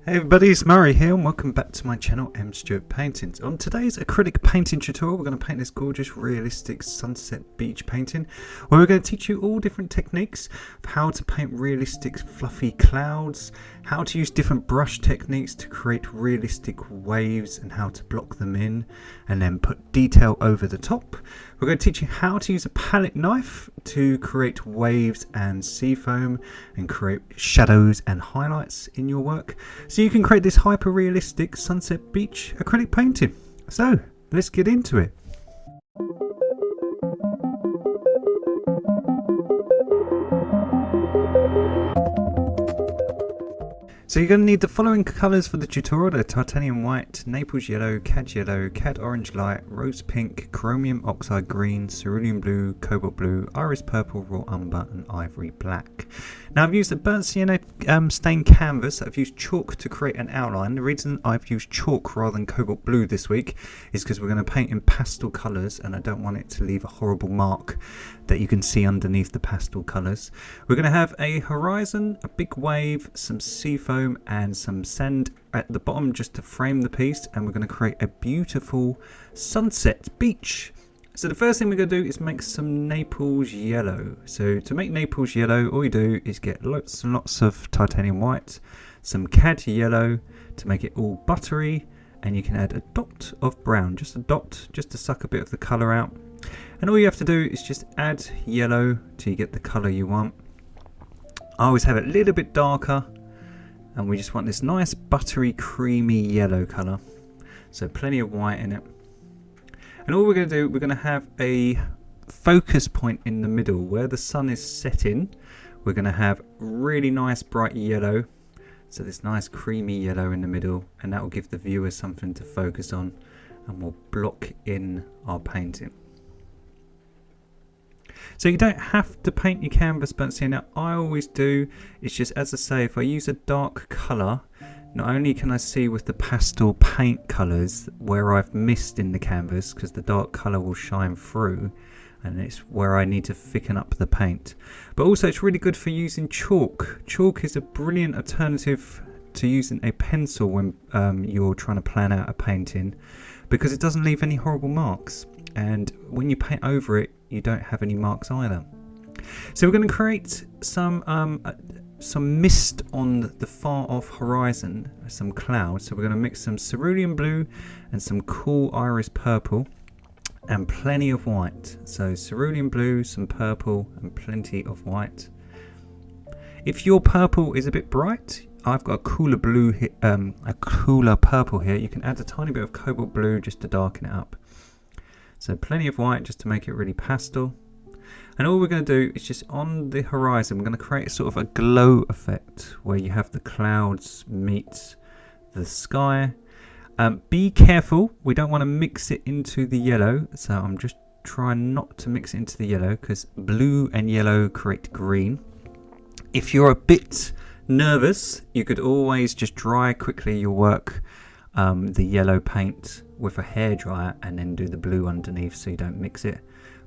Hey everybody, it's Murray here and welcome back to my channel M Stewart Paintings. On today's acrylic painting tutorial we're going to paint this gorgeous realistic sunset beach painting where we're going to teach you all different techniques of how to paint realistic fluffy clouds, how to use different brush techniques to create realistic waves and how to block them in and then put detail over the top. We're going to teach you how to use a palette knife to create waves and sea foam and create shadows and highlights in your work, so you can create this hyper realistic sunset beach acrylic painting. So let's get into it. So you're going to need the following colours for the tutorial: the titanium white, Naples yellow, cad orange light, rose pink, chromium oxide green, cerulean blue, cobalt blue, iris purple, raw umber and ivory black. Now I've used a burnt sienna stained canvas. I've used chalk to create an outline. The reason I've used chalk rather than cobalt blue this week is because we're going to paint in pastel colours and I don't want it to leave a horrible mark that you can see underneath the pastel colours. We're going to have a horizon, a big wave, some sea foam and some sand at the bottom just to frame the piece, and we're going to create a beautiful sunset beach. So the first thing we're going to do is make some Naples yellow. So to make Naples yellow, all you do is get lots and lots of titanium white, some cad yellow to make it all buttery, and you can add a dot of brown, just a dot, just to suck a bit of the colour out. And all you have to do is just add yellow till you get the colour you want. I always have it a little bit darker, and we just want this nice buttery creamy yellow colour. So plenty of white in it. And all we're going to do, we're going to have a focus point in the middle where the sun is setting. We're going to have really nice bright yellow. So this nice creamy yellow in the middle, and that will give the viewer something to focus on and will block in our painting. So you don't have to paint your canvas burnt sienna. I always do. It's just, as I say, if I use a dark colour, not only can I see with the pastel paint colours where I've missed in the canvas, because the dark colour will shine through and it's where I need to thicken up the paint, but also it's really good for using chalk. Chalk is a brilliant alternative to using a pencil when you're trying to plan out a painting, because it doesn't leave any horrible marks, and when you paint over it you don't have any marks either. So we're going to create some mist on the far off horizon, some clouds. So we're going to mix some cerulean blue and some cool iris purple and plenty of white. So cerulean blue, some purple and plenty of white. If your purple is a bit bright, I've got a cooler blue here, a cooler purple here. You can add a tiny bit of cobalt blue just to darken it up. So plenty of white just to make it really pastel. And all we're going to do is just on the horizon, we're going to create sort of a glow effect where you have the clouds meet the sky. Be careful, we don't want to mix it into the yellow. So I'm just trying not to mix it into the yellow because blue and yellow create green. If you're a bit nervous, you could always just dry quickly your work, the yellow paint with a hairdryer, and then do the blue underneath so you don't mix it.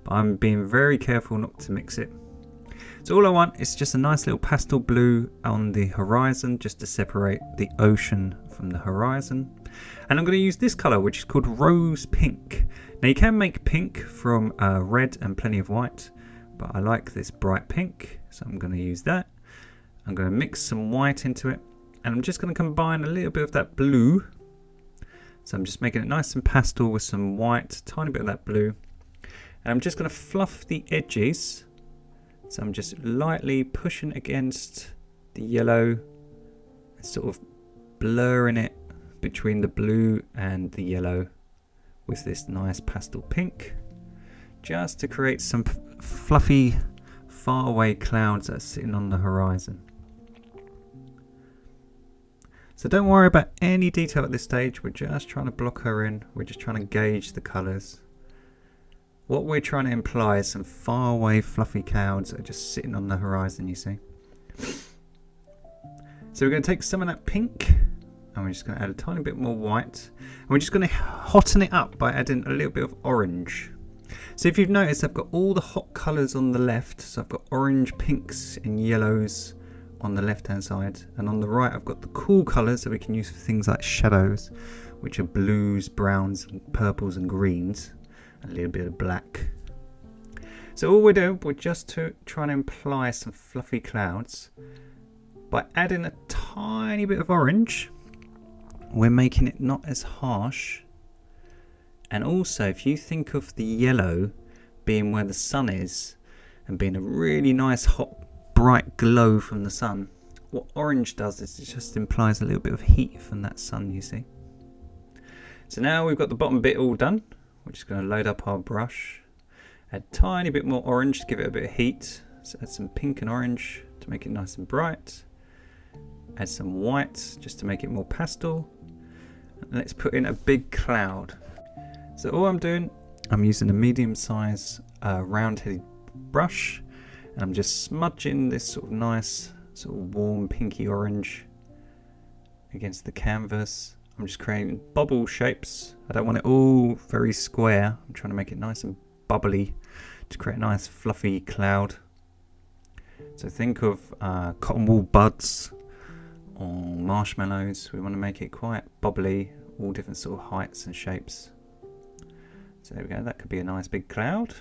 But I'm being very careful not to mix it. So all I want is just a nice little pastel blue on the horizon just to separate the ocean from the horizon. And I'm going to use this colour, which is called rose pink. Now you can make pink from red and plenty of white, but I like this bright pink, so I'm going to use that. I'm going to mix some white into it, and I'm just going to combine a little bit of that blue. So I'm just making it nice and pastel with some white, tiny bit of that blue. And I'm just going to fluff the edges. So I'm just lightly pushing against the yellow, sort of blurring it between the blue and the yellow with this nice pastel pink, just to create some fluffy, faraway clouds that are sitting on the horizon. So don't worry about any detail at this stage. We're just trying to block her in. We're just trying to gauge the colours. What we're trying to imply is some faraway fluffy clouds that are just sitting on the horizon, you see. So we're going to take some of that pink and we're just going to add a tiny bit more white. And we're just going to hotten it up by adding a little bit of orange. So if you've noticed, I've got all the hot colours on the left. So I've got orange, pinks and yellows on the left hand side, and on the right I've got the cool colours that we can use for things like shadows, which are blues, browns, purples and greens, and a little bit of black. So all we're doing, we're just trying to imply some fluffy clouds. By adding a tiny bit of orange, we're making it not as harsh. And also, if you think of the yellow being where the sun is and being a really nice hot bright glow from the sun, what orange does is it just implies a little bit of heat from that sun, you see. So now we've got the bottom bit all done. We're just going to load up our brush, add a tiny bit more orange to give it a bit of heat. So add some pink and orange to make it nice and bright. Add some white just to make it more pastel. And let's put in a big cloud. So all I'm doing, I'm using a medium size round-headed brush, and I'm just smudging this sort of nice sort of warm pinky orange against the canvas. I'm just creating bubble shapes. I don't want it all very square. I'm trying to make it nice and bubbly to create a nice fluffy cloud. So think of cotton wool buds or marshmallows. We want to make it quite bubbly, all different sort of heights and shapes. So there we go, that could be a nice big cloud.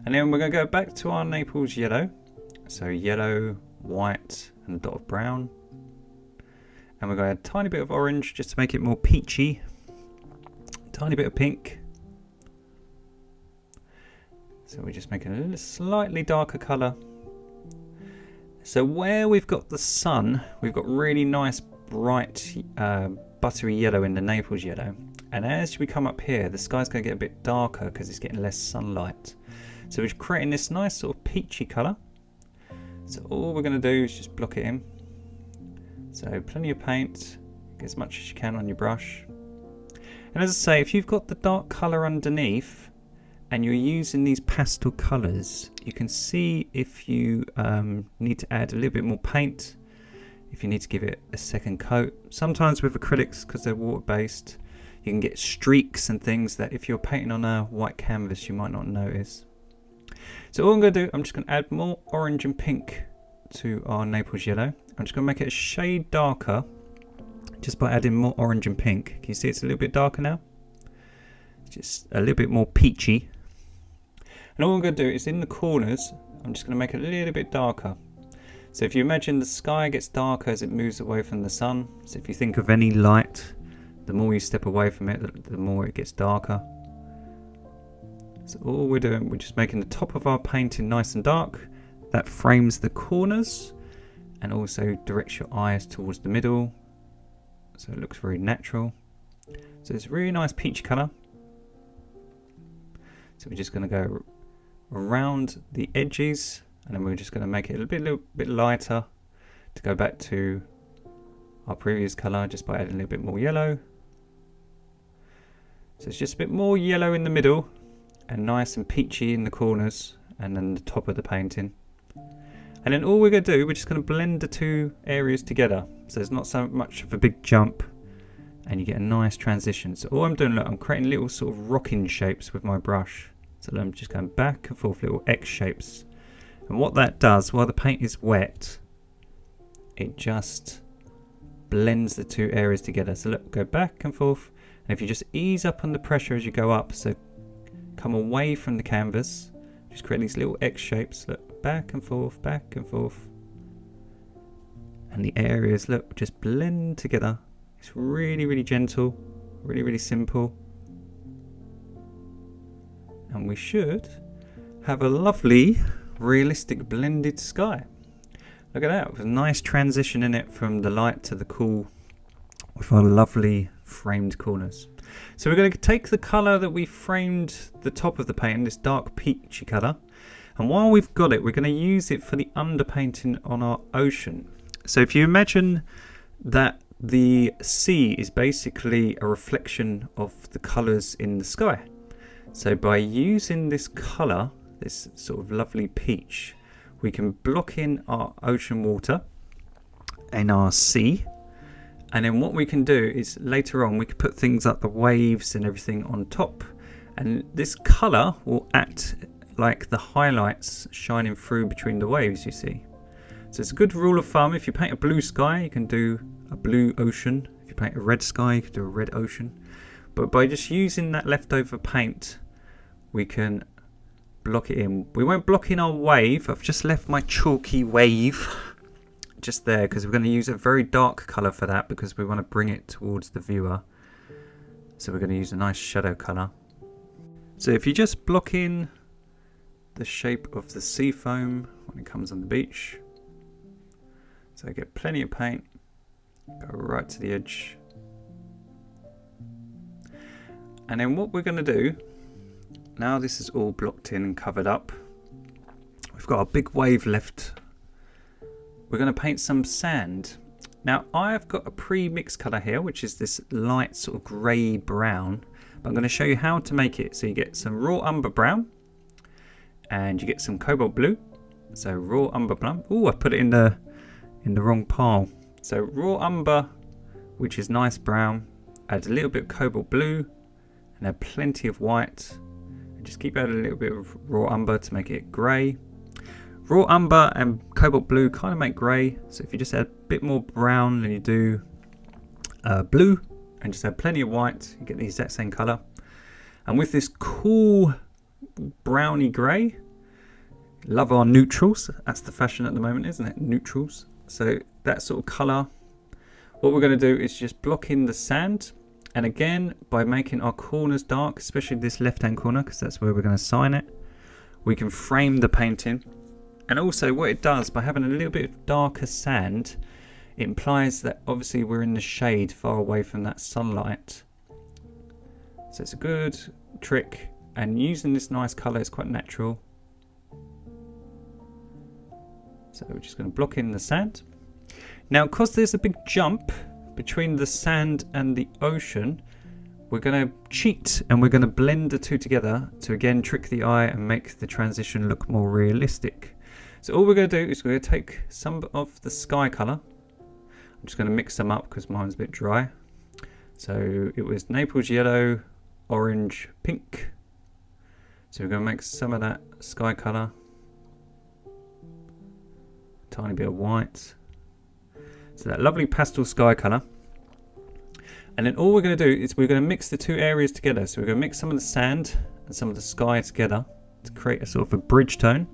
And then we're going to go back to our Naples yellow. So yellow, white and a dot of brown. And we're going to add a tiny bit of orange just to make it more peachy. Tiny bit of pink. So we're just making a little slightly darker colour. So where we've got the sun, we've got really nice bright buttery yellow in the Naples yellow. And as we come up here, the sky's going to get a bit darker because it's getting less sunlight. So we're creating this nice sort of peachy colour. So all we're going to do is just block it in. So plenty of paint, get as much as you can on your brush. And as I say, if you've got the dark colour underneath and you're using these pastel colours, you can see if you need to add a little bit more paint, if you need to give it a second coat. Sometimes with acrylics, because they're water based, you can get streaks and things that if you're painting on a white canvas you might not notice. So all I'm going to do, I'm just going to add more orange and pink to our Naples yellow. I'm just going to make it a shade darker just by adding more orange and pink. Can you see it's a little bit darker now? Just a little bit more peachy. And all I'm going to do is in the corners, I'm just going to make it a little bit darker. So if you imagine the sky gets darker as it moves away from the sun. So if you think of any light, the more you step away from it, the more it gets darker. So all we're doing, we're just making the top of our painting nice and dark. That frames the corners and also directs your eyes towards the middle. So it looks very natural. So it's a really nice peach colour. So we're just going to go around the edges, and then we're just going to make it a little bit lighter to go back to our previous colour just by adding a little bit more yellow. So it's just a bit more yellow in the middle and nice and peachy in the corners and then the top of the painting. And then all we're going to do, we're just going to blend the two areas together. So there's not so much of a big jump and you get a nice transition. So all I'm doing, look, I'm creating little sort of rocking shapes with my brush. So I'm just going back and forth, little X shapes. And what that does, while the paint is wet, it just blends the two areas together. So look, go back and forth. And if you just ease up on the pressure as you go up, so come away from the canvas, just create these little X shapes, look, back and forth, back and forth. And the areas, look, just blend together. It's really, really gentle, really, really simple. And we should have a lovely, realistic blended sky. Look at that, with a nice transition in it from the light to the cool, with our lovely framed corners. So we're going to take the colour that we framed the top of the painting, this dark peachy colour, and while we've got it, we're going to use it for the underpainting on our ocean. So if you imagine that the sea is basically a reflection of the colours in the sky. So by using this colour, this sort of lovely peach, we can block in our ocean water and our sea. And then what we can do is later on we can put things like the waves and everything on top. And this colour will act like the highlights shining through between the waves, you see. So it's a good rule of thumb. If you paint a blue sky, you can do a blue ocean. If you paint a red sky, you can do a red ocean. But by just using that leftover paint, we can block it in. We won't block in our wave. I've just left my chalky wave just there because we're going to use a very dark colour for that, because we want to bring it towards the viewer. So we're going to use a nice shadow colour. So if you just block in the shape of the sea foam when it comes on the beach, so get plenty of paint, go right to the edge. And then what we're going to do, now this is all blocked in and covered up, we've got a big wave left. We're going to paint some sand. Now I've got a pre-mixed colour here, which is this light sort of grey brown, but I'm going to show you how to make it. So you get some raw umber brown, and you get some cobalt blue. So raw umber brown. Oh, I put it in the wrong pile. So raw umber, which is nice brown, add a little bit of cobalt blue, and add plenty of white, and just keep adding a little bit of raw umber to make it grey. Raw umber and cobalt blue kind of make grey, so if you just add a bit more brown than you do blue, and just add plenty of white, you get the exact same colour. And with this cool browny grey, love our neutrals. That's the fashion at the moment, isn't it? Neutrals. So that sort of colour. What we're going to do is just block in the sand, and again, by making our corners dark, especially this left hand corner, because that's where we're going to sign it, we can frame the painting. And also what it does, by having a little bit of darker sand, it implies that obviously we're in the shade far away from that sunlight. So it's a good trick, and using this nice colour is quite natural. So we're just going to block in the sand. Now, because there's a big jump between the sand and the ocean, we're going to cheat and we're going to blend the two together to again trick the eye and make the transition look more realistic. So all we're going to do is we're going to take some of the sky colour. I'm just going to mix them up because mine's a bit dry. So it was Naples yellow, orange, pink. So we're going to make some of that sky colour. Tiny bit of white. So that lovely pastel sky colour. And then all we're going to do is we're going to mix the two areas together. So we're going to mix some of the sand and some of the sky together to create a sort of a bridge tone.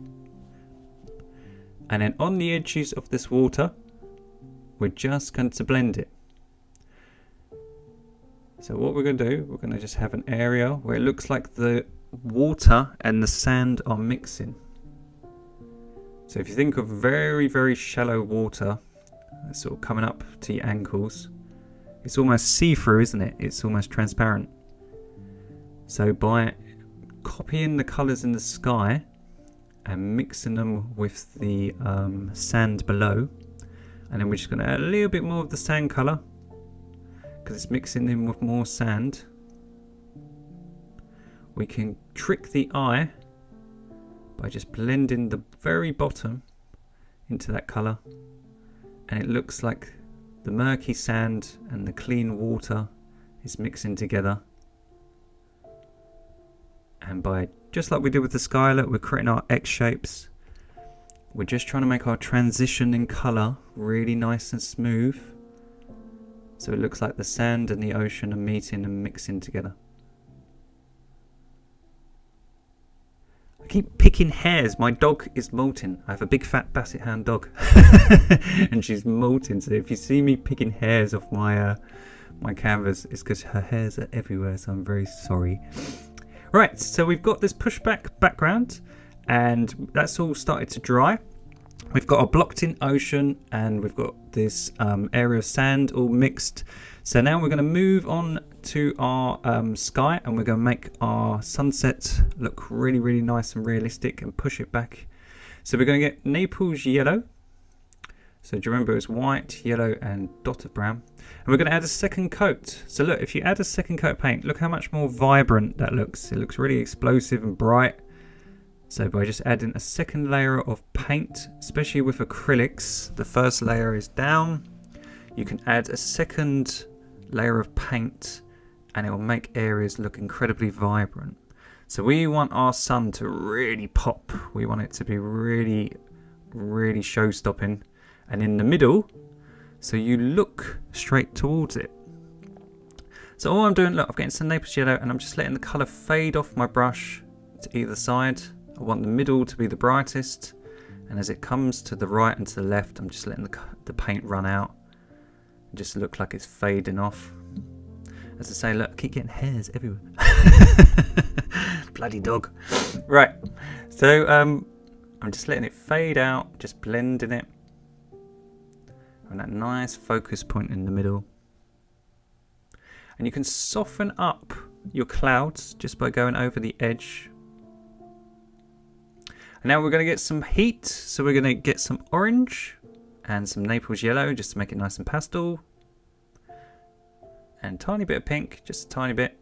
And then on the edges of this water, we're just going to blend it. So what we're going to do, we're going to just have an area where it looks like the water and the sand are mixing. So if you think of very, very shallow water, sort of coming up to your ankles, it's almost see-through, isn't it? It's almost transparent. So by copying the colours in the sky and mixing them with the sand below, and then we're just going to add a little bit more of the sand colour because it's mixing in with more sand, we can trick the eye by just blending the very bottom into that colour, and it looks like the murky sand and the clean water is mixing together. And by, just like we did with the sky, look, we're creating our X shapes. We're just trying to make our transition in colour really nice and smooth, so it looks like the sand and the ocean are meeting and mixing together. I keep picking hairs. My dog is molting. I have a big fat basset hound dog and she's molting, so if you see me picking hairs off my my canvas, it's because her hairs are everywhere, so I'm very sorry. Right, so we've got this pushback background and that's all started to dry. We've got our blocked in ocean and we've got this area of sand all mixed. So now we're going to move on to our sky, and we're going to make our sunset look really, really nice and realistic and push it back. So we're going to get Naples yellow. So do you remember it was white, yellow and dot of brown. And we're going to add a second coat. So look, if you add a second coat of paint, look how much more vibrant that looks. It looks really explosive and bright. So by just adding a second layer of paint, especially with acrylics, the first layer is down. You can add a second layer of paint and it will make areas look incredibly vibrant. So we want our sun to really pop. We want it to be really, really show-stopping. And in the middle, so you look straight towards it. So all I'm doing, look, I'm getting some Naples yellow and I'm just letting the colour fade off my brush to either side. I want the middle to be the brightest. And as it comes to the right and to the left, I'm just letting the paint run out. And just look like it's fading off. As I say, look, I keep getting hairs everywhere. Bloody dog. Right, so I'm just letting it fade out, just blending it. And that nice focus point in the middle. And you can soften up your clouds just by going over the edge. And now we're going to get some heat, so we're going to get some orange and some Naples yellow just to make it nice and pastel. And a tiny bit of pink, just a tiny bit.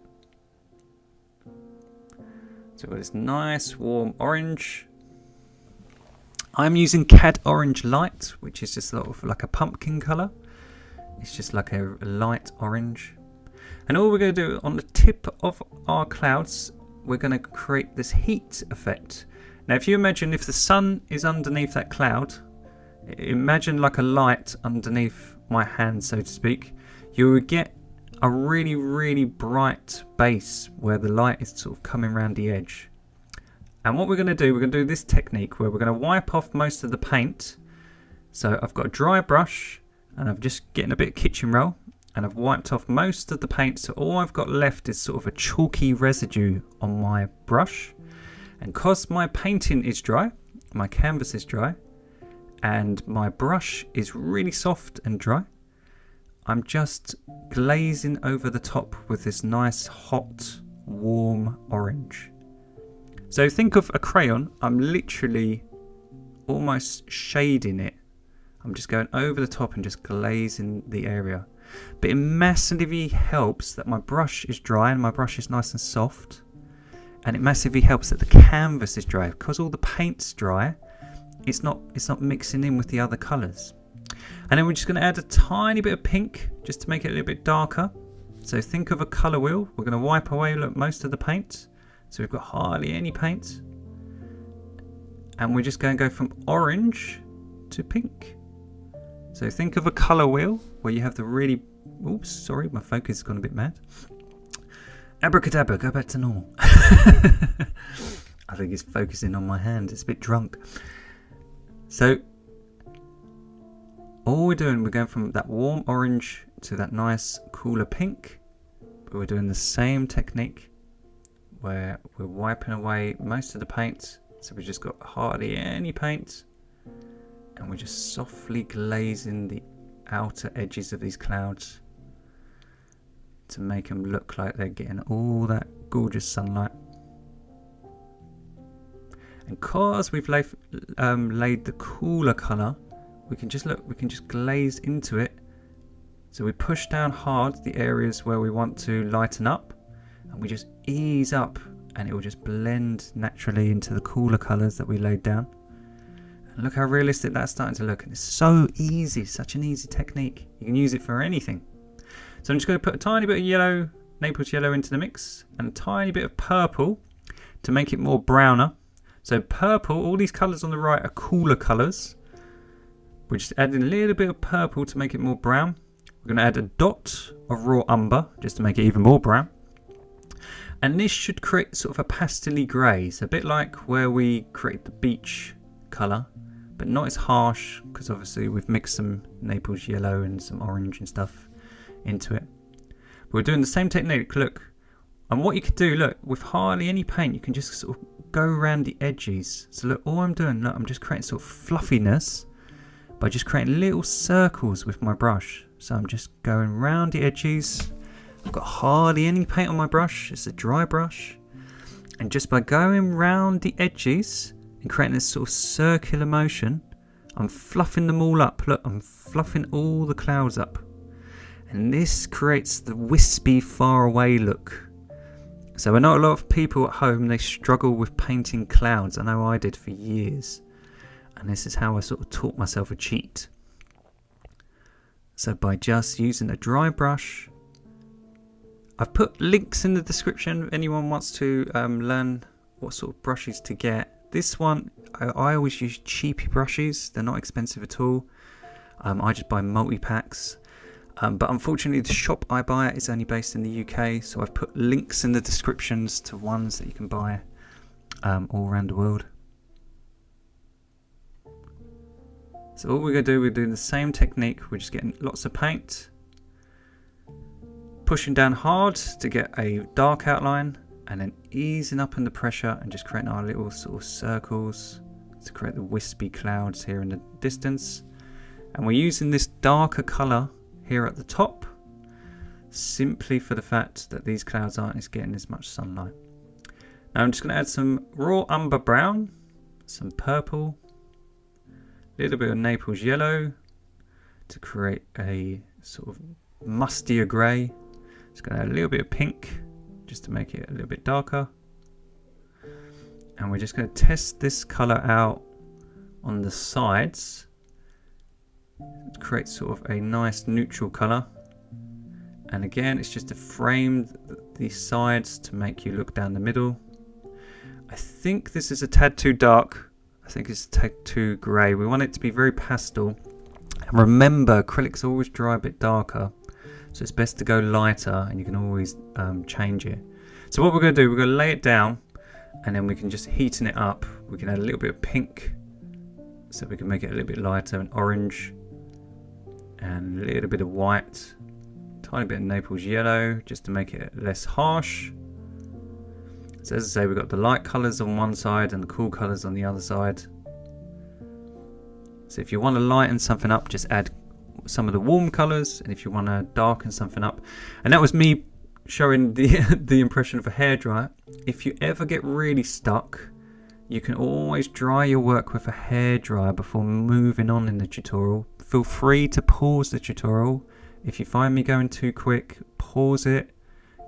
So we've got this nice warm orange. I'm using Cad Orange Light, which is just sort of like a pumpkin colour. It's just like a light orange. And all we're going to do on the tip of our clouds, we're going to create this heat effect. Now if you imagine if the sun is underneath that cloud, imagine like a light underneath my hand, so to speak. You would get a really, really bright base where the light is sort of coming around the edge. And what we're going to do this technique where we're going to wipe off most of the paint. So I've got a dry brush and I'm just getting a bit of kitchen roll and I've wiped off most of the paint. So all I've got left is sort of a chalky residue on my brush. And because my painting is dry, my canvas is dry, and my brush is really soft and dry, I'm just glazing over the top with this nice hot warm orange. So think of a crayon. I'm literally almost shading it. I'm just going over the top and just glazing the area. But it massively helps that my brush is dry and my brush is nice and soft. And it massively helps that the canvas is dry. Because all the paint's dry, it's not mixing in with the other colours. And then we're just going to add a tiny bit of pink just to make it a little bit darker. So think of a colour wheel. We're going to wipe away most of the paint. So we've got hardly any paint. And we're just going to go from orange to pink. So think of a colour wheel where you have the really... Oops, sorry, my focus has gone a bit mad. Abracadabra, go back to normal. I think it's focusing on my hand. It's a bit drunk. So all we're doing, we're going from that warm orange to that nice cooler pink. But we're doing the same technique where we're wiping away most of the paint. So we've just got hardly any paint. And we're just softly glazing the outer edges of these clouds to make them look like they're getting all that gorgeous sunlight. And because we've laid the cooler colour, we can just glaze into it. So we push down hard the areas where we want to lighten up, and we just ease up, and it will just blend naturally into the cooler colours that we laid down. And look how realistic that's starting to look, and it's so easy, such an easy technique. You can use it for anything. So I'm just going to put a tiny bit of yellow, Naples yellow into the mix, and a tiny bit of purple to make it more browner. So purple, all these colours on the right are cooler colours. We're just adding a little bit of purple to make it more brown. We're going to add a dot of raw umber just to make it even more brown. And this should create sort of a pastel-y grey. So a bit like where we create the beach colour, but not as harsh because obviously we've mixed some Naples yellow and some orange and stuff into it. But we're doing the same technique, look. And what you could do, look, with hardly any paint, you can just sort of go around the edges. So look, all I'm doing, look, I'm just creating sort of fluffiness by just creating little circles with my brush. So I'm just going around the edges. I've got hardly any paint on my brush. It's a dry brush. And just by going round the edges and creating this sort of circular motion, I'm fluffing them all up. Look, I'm fluffing all the clouds up. And this creates the wispy, far away look. So I know a lot of people at home, they struggle with painting clouds. I know I did for years. And this is how I sort of taught myself a cheat. So by just using a dry brush, I've put links in the description if anyone wants to learn what sort of brushes to get. This one, I always use cheapy brushes. They're not expensive at all. I just buy multi-packs. But unfortunately, the shop I buy at is only based in the UK. So I've put links in the descriptions to ones that you can buy all around the world. So what we're going to do, we're doing the same technique. We're just getting lots of paint. Pushing down hard to get a dark outline, and then easing up under pressure and just creating our little sort of circles to create the wispy clouds here in the distance. And we're using this darker colour here at the top simply for the fact that these clouds aren't getting as much sunlight. Now I'm just going to add some raw umber brown, some purple, a little bit of Naples yellow to create a sort of mustier grey. Just going to add a little bit of pink just to make it a little bit darker. And we're just going to test this colour out on the sides to create sort of a nice neutral colour. And again, it's just to frame the sides to make you look down the middle. I think this is a tad too dark. I think it's a tad too grey. We want it to be very pastel. And remember, acrylics always dry a bit darker. So it's best to go lighter, and you can always change it. So what we're going to do, we're going to lay it down, and then we can just heaten it up. We can add a little bit of pink, so we can make it a little bit lighter, and orange, and a little bit of white, tiny bit of Naples yellow, just to make it less harsh. So as I say, we've got the light colours on one side and the cool colours on the other side. So if you want to lighten something up, just add some of the warm colours, and if you want to darken something up. And that was me showing the impression of a hairdryer. If you ever get really stuck, you can always dry your work with a hairdryer before moving on in the tutorial. Feel free to pause the tutorial. If you find me going too quick, pause it,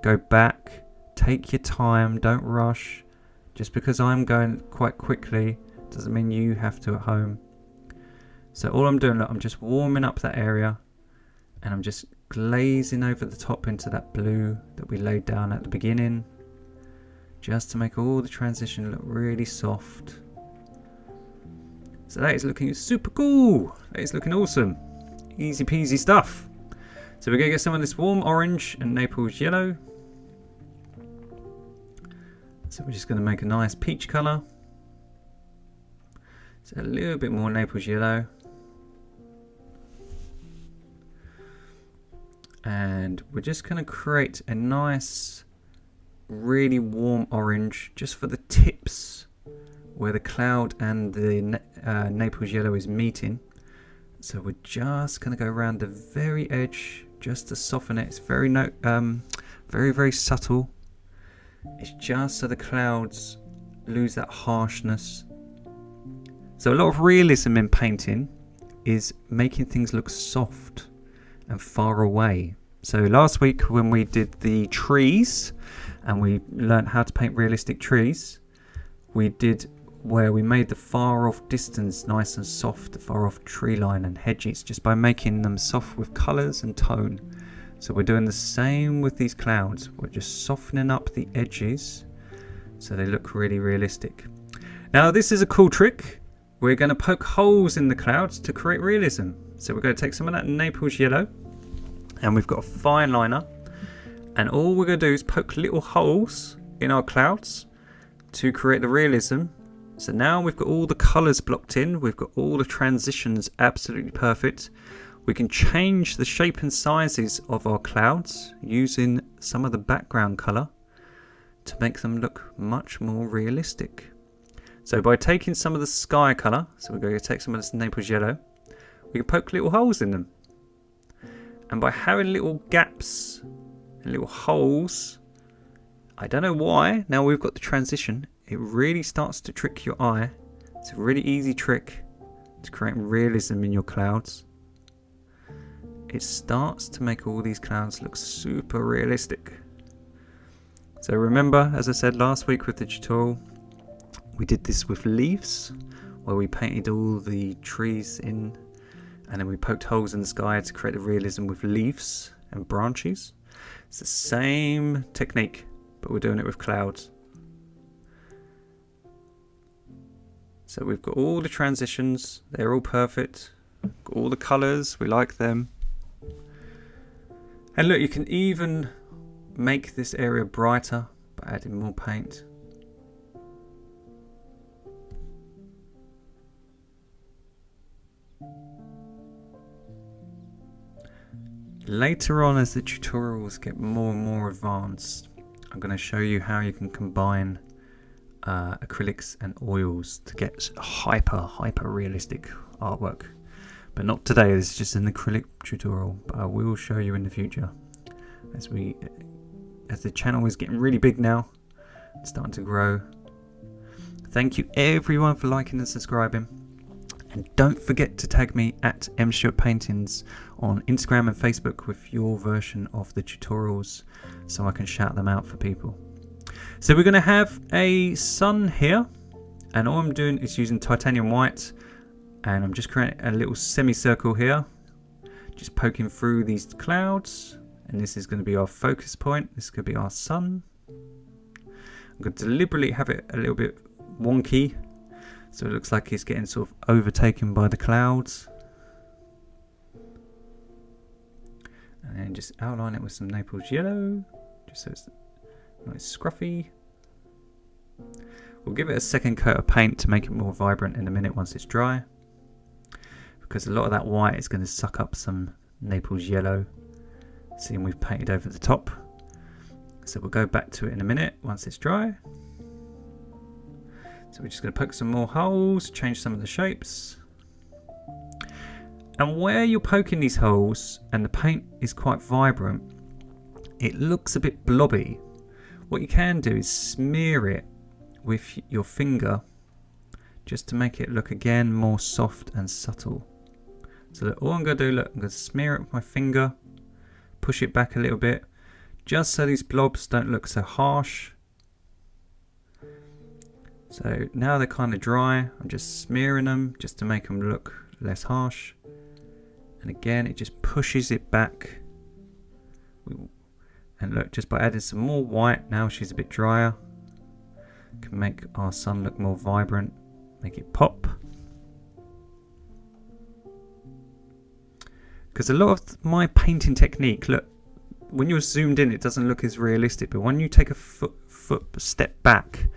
go back, take your time, don't rush. Just because I'm going quite quickly doesn't mean you have to at home. So all I'm doing, look, I'm just warming up that area, and I'm just glazing over the top into that blue that we laid down at the beginning, just to make all the transition look really soft. So that is looking super cool. That is looking awesome. Easy peasy stuff. So we're going to get some of this warm orange and Naples yellow. So we're just going to make a nice peach colour. So a little bit more Naples yellow. And we're just going to create a nice, really warm orange just for the tips where the cloud and the Naples yellow is meeting. So we're just going to go around the very edge just to soften it. It's very, very subtle. It's just so the clouds lose that harshness. So a lot of realism in painting is making things look soft and far away. So last week when we did the trees and we learned how to paint realistic trees, we did where we made the far off distance nice and soft, the far off tree line and hedges, just by making them soft with colours and tone. So we're doing the same with these clouds. We're just softening up the edges so they look really realistic. Now this is a cool trick. We're going to poke holes in the clouds to create realism. So we're going to take some of that Naples yellow, and we've got a fine liner, and all we're going to do is poke little holes in our clouds to create the realism. So now we've got all the colours blocked in, we've got all the transitions absolutely perfect. We can change the shape and sizes of our clouds using some of the background colour to make them look much more realistic. So by taking some of the sky colour, so we're going to take some of this Naples yellow, we can poke little holes in them. And by having little gaps and little holes, I don't know why, now we've got the transition, it really starts to trick your eye. It's a really easy trick to create realism in your clouds. It starts to make all these clouds look super realistic. So remember, as I said last week with the tutorial, we did this with leaves, where we painted all the trees in, and then we poked holes in the sky to create the realism with leaves and branches. It's the same technique, but we're doing it with clouds. So we've got all the transitions, they're all perfect. Got all the colours, we like them. And look, you can even make this area brighter by adding more paint. Later on, as the tutorials get more and more advanced, I'm going to show you how you can combine acrylics and oils to get hyper realistic artwork. But not today, this is just an acrylic tutorial, but I will show you in the future. As the channel is getting really big now, it's starting to grow. Thank you everyone for liking and subscribing. And don't forget to tag me at mstuartpaintings on Instagram and Facebook with your version of the tutorials so I can shout them out for people. So we're going to have a sun here, and all I'm doing is using titanium white, and I'm just creating a little semicircle here, just poking through these clouds, and this is going to be our focus point. This could be our sun. I'm going to deliberately have it a little bit wonky, so it looks like it's getting sort of overtaken by the clouds. And then just outline it with some Naples yellow, just so it's nice scruffy. We'll give it a second coat of paint to make it more vibrant in a minute once it's dry, because a lot of that white is going to suck up some Naples yellow, seeing we've painted over the top. So we'll go back to it in a minute once it's dry. So we're just going to poke some more holes, change some of the shapes. And where you're poking these holes and the paint is quite vibrant, it looks a bit blobby. What you can do is smear it with your finger just to make it look again more soft and subtle. So look, all I'm going to do, look, I'm going to smear it with my finger, push it back a little bit, just so these blobs don't look so harsh. So now they're kind of dry, I'm just smearing them just to make them look less harsh. And again, it just pushes it back. And look, just by adding some more white, now she's a bit drier, can make our sun look more vibrant, make it pop. Because a lot of my painting technique, look, when you're zoomed in, it doesn't look as realistic, but when you take a step back,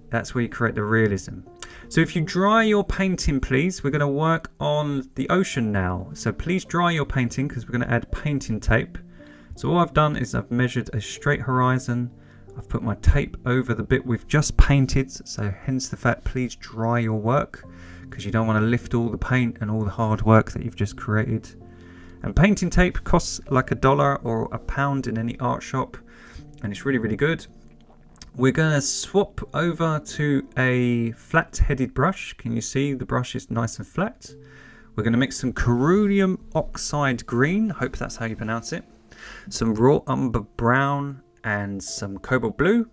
that's where you create the realism. So if you dry your painting, please, we're going to work on the ocean now. So please dry your painting, because we're going to add painting tape. So all I've done is I've measured a straight horizon. I've put my tape over the bit we've just painted. So hence the fact, please dry your work, because you don't want to lift all the paint and all the hard work that you've just created. And painting tape costs like $1 or £1 in any art shop, and it's really good. We're going to swap over to a flat-headed brush. Can you see the brush is nice and flat? We're going to mix some cerulean oxide green, hope that's how you pronounce it, some raw umber brown and some cobalt blue.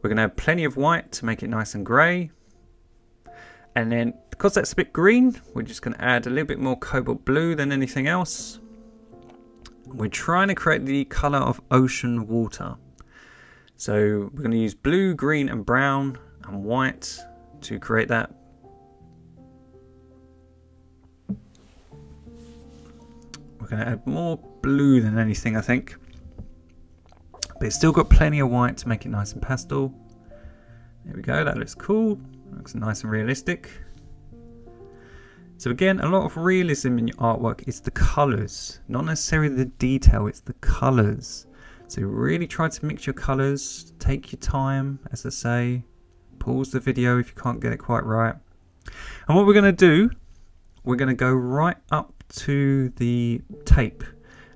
We're going to have plenty of white to make it nice and grey. And then, because that's a bit green, we're just going to add a little bit more cobalt blue than anything else. We're trying to create the colour of ocean water. So we're going to use blue, green and brown and white to create that. We're going to add more blue than anything, I think. But it's still got plenty of white to make it nice and pastel. There we go, that looks cool. Looks nice and realistic. So again, a lot of realism in your artwork is the colours. Not necessarily the detail, it's the colours. So really try to mix your colours, take your time, as I say, pause the video if you can't get it quite right. And what we're going to do, we're going to go right up to the tape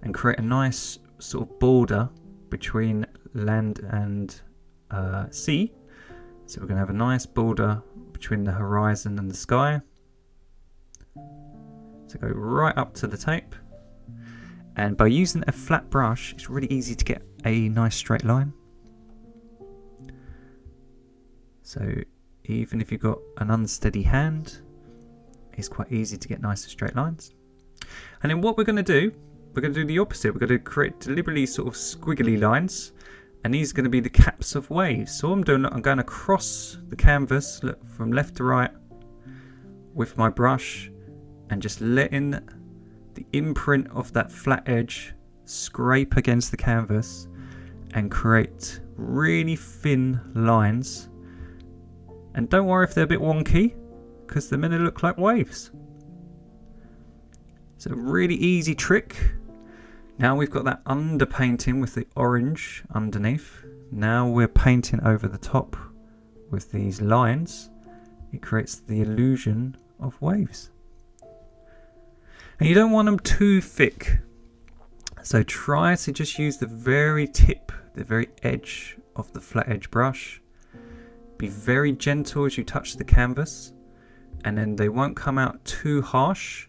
and create a nice sort of border between land and sea. So we're going to have a nice border between the horizon and the sky. So go right up to the tape. And by using a flat brush, it's really easy to get a nice straight line. So even if you've got an unsteady hand, it's quite easy to get nice and straight lines. And then what we're going to do we're going to do the opposite. We're going to create deliberately sort of squiggly lines, and these are going to be the caps of waves. So what I'm doing, I'm going across the canvas, look, from left to right with my brush, and just letting the imprint of that flat edge scrape against the canvas and create really thin lines. And don't worry if they're a bit wonky, because they're meant to look like waves. It's a really easy trick. Now we've got that underpainting with the orange underneath. Now we're painting over the top with these lines. It creates the illusion of waves. And you don't want them too thick. So try to just use the very tip, the very edge of the flat edge brush. Be very gentle as you touch the canvas, and then they won't come out too harsh,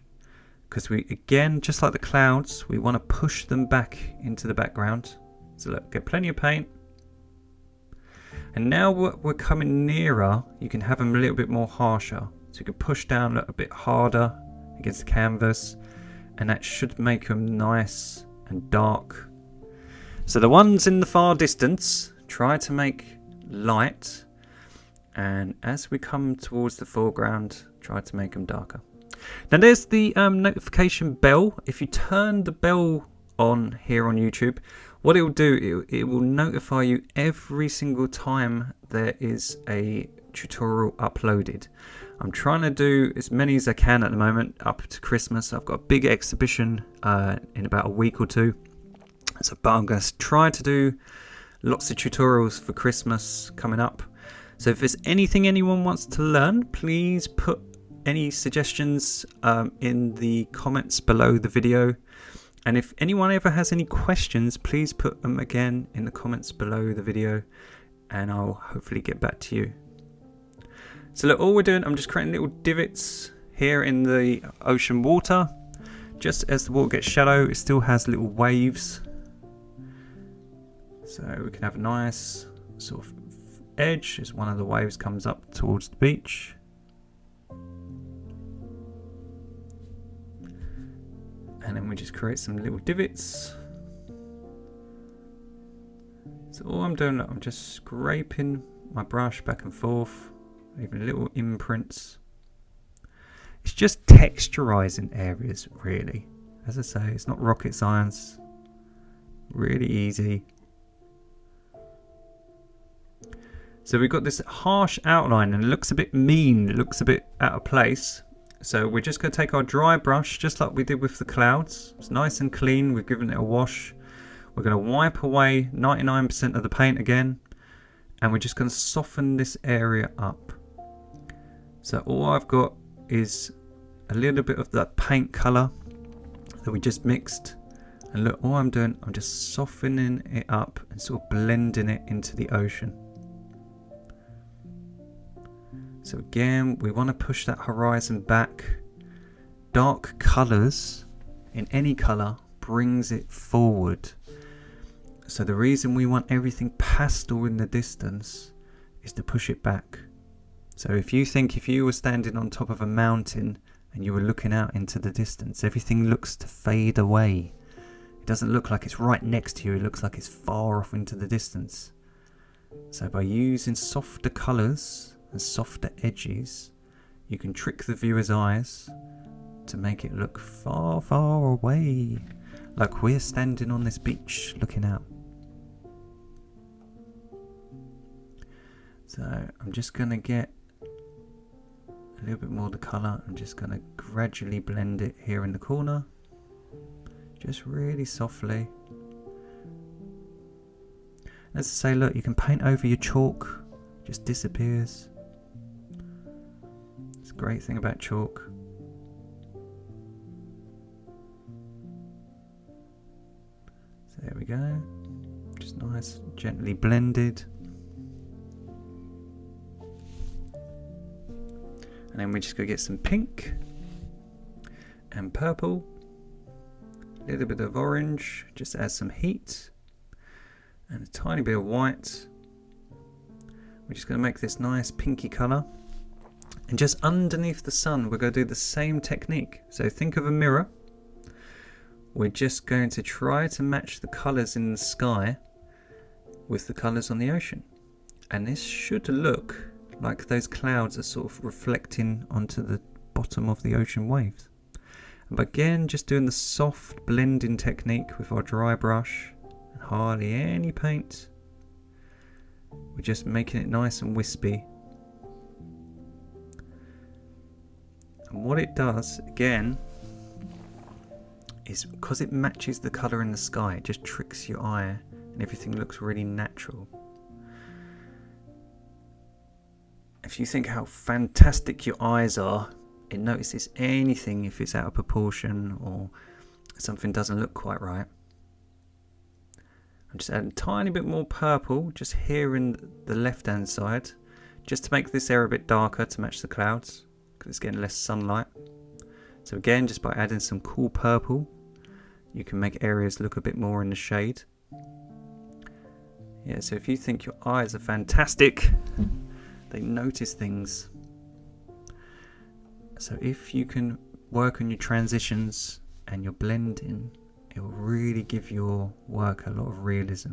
because we, again, just like the clouds, we want to push them back into the background. So look, get plenty of paint. And now we're coming nearer, you can have them a little bit more harsher. So you can push down a bit harder against the canvas, and that should make them nice and dark. So the ones in the far distance, try to make light, and as we come towards the foreground, try to make them darker. Now there's the notification bell. If you turn the bell on here on YouTube, what it will do, it will notify you every single time there is a tutorial uploaded. I'm trying to do as many as I can at the moment up to Christmas. I've got a big exhibition in about a week or two. But I'm going to try to do lots of tutorials for Christmas coming up. So if there's anything anyone wants to learn, please put any suggestions in the comments below the video. And if anyone ever has any questions, please put them again in the comments below the video, and I'll hopefully get back to you. So look, all we're doing, I'm just creating little divots here in the ocean water. Just as the water gets shallow, it still has little waves. So we can have a nice sort of edge as one of the waves comes up towards the beach. And then we just create some little divots. So all I'm doing, I'm just scraping my brush back and forth, leaving little imprints. It's just texturizing areas, really. As I say, it's not rocket science. Really easy. So we've got this harsh outline, and it looks a bit mean, it looks a bit out of place. So we're just going to take our dry brush, just like we did with the clouds. It's nice and clean, we've given it a wash. We're going to wipe away 99% of the paint again, and we're just going to soften this area up. So all I've got is a little bit of that paint colour that we just mixed. And look, all I'm doing, I'm just softening it up and sort of blending it into the ocean. So again, we want to push that horizon back. Dark colours in any colour brings it forward. So the reason we want everything pastel in the distance is to push it back. So if you were standing on top of a mountain and you were looking out into the distance, everything looks to fade away. It doesn't look like it's right next to you, it looks like it's far off into the distance. So by using softer colours and softer edges, you can trick the viewer's eyes to make it look far, far away, like we're standing on this beach looking out. So I'm just going to get a little bit more of the colour. I'm just going to gradually blend it here in the corner, just really softly. As I say, look, you can paint over your chalk, it just disappears. It's a great thing about chalk. So there we go, just nice, gently blended. And then we're just going to get some pink and purple, a little bit of orange, just add some heat, and a tiny bit of white. We're just going to make this nice pinky colour. And just underneath the sun, we're going to do the same technique. So think of a mirror. we're just going to try to match the colours in the sky with the colours on the ocean. And this should look like those clouds are sort of reflecting onto the bottom of the ocean waves. And again, just doing the soft blending technique with our dry brush and hardly any paint. We're just making it nice and wispy. And what it does, again, is because it matches the colour in the sky, it just tricks your eye and everything looks really natural. If you think how fantastic your eyes are, it notices anything if it's out of proportion or something doesn't look quite right. I'm just adding a tiny bit more purple just here in the left hand side, just to make this area a bit darker to match the clouds because it's getting less sunlight. So again, just by adding some cool purple, you can make areas look a bit more in the shade. Yeah, so if you think your eyes are fantastic, they notice things. So if you can work on your transitions and your blending, it will really give your work a lot of realism.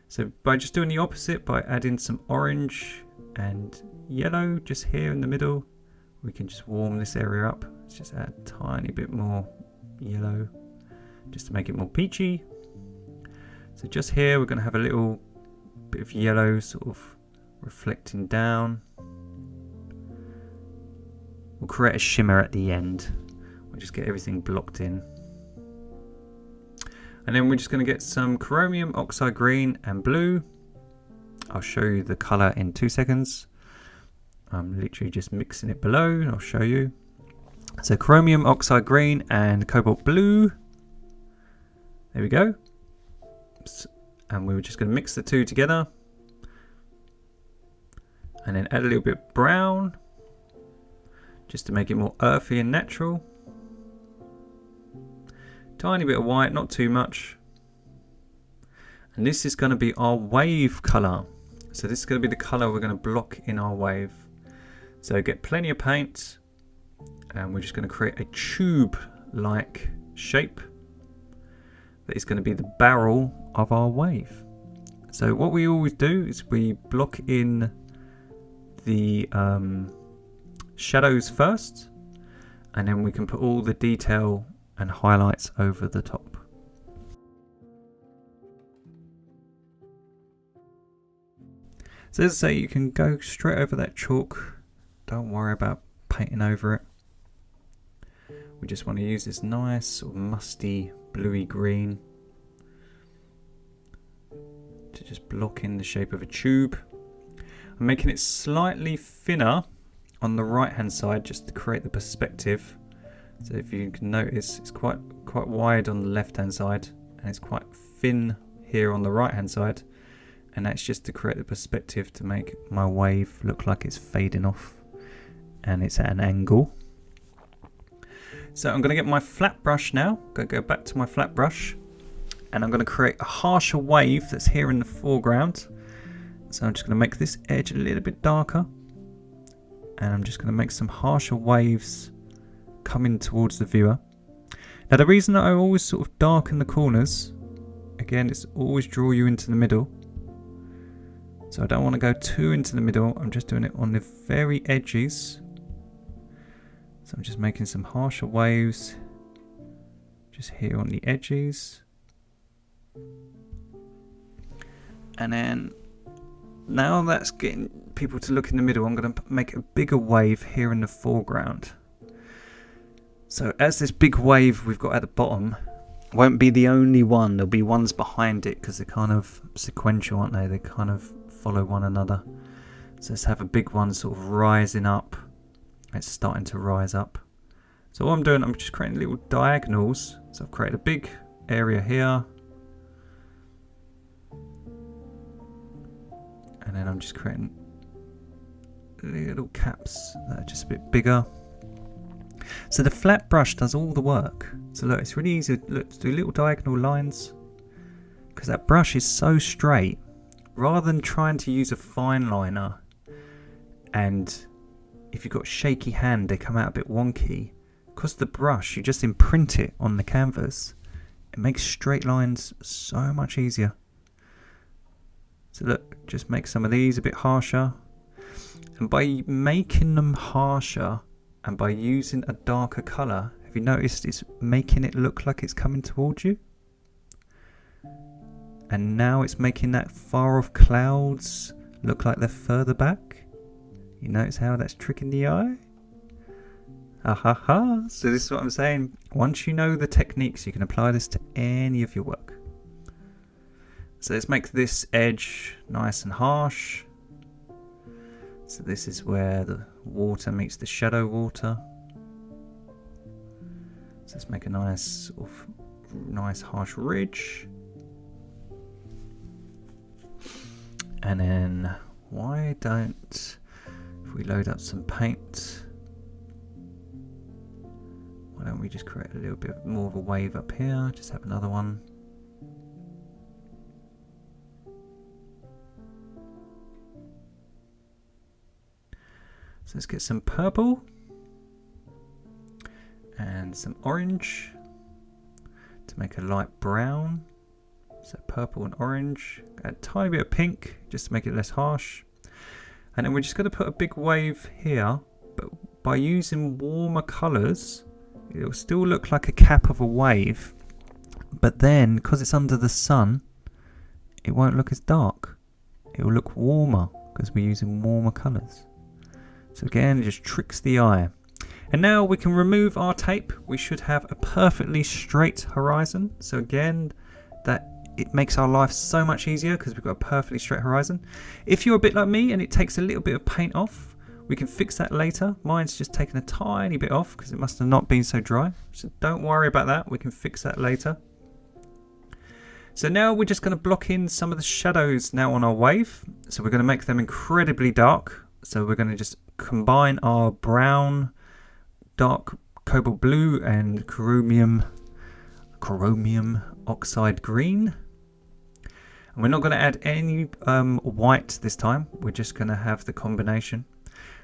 So by just doing the opposite, by adding some orange and yellow just here in the middle, we can just warm this area up. Let's just add a tiny bit more yellow just to make it more peachy. So just here we're going to have a little bit of yellow sort of reflecting down. We'll create a shimmer at the end. We'll just get everything blocked in. And then we're just going to get some chromium oxide green and blue. I'll show you the colour in 2 seconds. I'm literally just mixing it below and I'll show you. So chromium oxide green and cobalt blue. There we go. And we were just going to mix the two together. And then add a little bit of brown, just to make it more earthy and natural. Tiny bit of white, not too much. And this is going to be our wave colour. So this is going to be the colour we're going to block in our wave. So get plenty of paint, and we're just going to create a tube-like shape that is going to be the barrel of our wave. So what we always do is we block in the shadows first, and then we can put all the detail and highlights over the top. So as I say, you can go straight over that chalk, don't worry about painting over it. We just want to use this nice sort of musty bluey green to just block in the shape of a tube. I'm making it slightly thinner on the right hand side just to create the perspective. So if you can notice, it's quite wide on the left hand side and it's quite thin here on the right hand side, and that's just to create the perspective to make my wave look like it's fading off and it's at an angle. So I'm going to get my flat brush now. I'm going to go back to my flat brush and I'm going to create a harsher wave that's here in the foreground. So I'm just going to make this edge a little bit darker, and I'm just going to make some harsher waves coming towards the viewer. Now the reason that I always sort of darken the corners, again, it's always draw you into the middle. So I don't want to go too into the middle, I'm just doing it on the very edges. So I'm just making some harsher waves just here on the edges. And then now that's getting people to look in the middle, I'm going to make a bigger wave here in the foreground. So as this big wave we've got at the bottom won't be the only one, there'll be ones behind it because they're kind of sequential, aren't they? They kind of follow one another. So let's have a big one sort of rising up. It's starting to rise up. So what I'm doing, I'm just creating little diagonals. So I've created a big area here. And then I'm just creating little caps that are just a bit bigger. So the flat brush does all the work. So look, it's really easy to do little diagonal lines because that brush is so straight. Rather than trying to use a fine liner, and if you've got shaky hand, they come out a bit wonky. because the brush, you just imprint it on the canvas, it makes straight lines so much easier. So look, just make some of these a bit harsher. And by making them harsher and by using a darker colour, have you noticed it's making it look like it's coming towards you? And now it's making that far off clouds look like they're further back. You notice how that's tricking the eye? Ha. So this is what I'm saying. Once you know the techniques, you can apply this to any of your work. So let's make this edge nice and harsh. So this is where the water meets the shadow water. So let's make a nice harsh ridge. And then why don't, if we load up some paint, why don't we just create a little bit more of a wave up here? Just have another one. So let's get some purple and some orange to make a light brown. So purple and orange, add a tiny bit of pink just to make it less harsh. And then we're just going to put a big wave here, but by using warmer colours, it'll still look like a cap of a wave, but then because it's under the sun, it won't look as dark. It will look warmer because we're using warmer colours. So again, it just tricks the eye. And now we can remove our tape. We should have a perfectly straight horizon. So again, it makes our life so much easier because we've got a perfectly straight horizon. If you're a bit like me and it takes a little bit of paint off, we can fix that later. Mine's just taken a tiny bit off because it must have not been so dry. So don't worry about that. We can fix that later. So now we're just going to block in some of the shadows now on our wave. So we're going to make them incredibly dark. So we're going to just combine our brown, dark cobalt blue and chromium oxide green. And we're not going to add any white this time. We're just going to have the combination.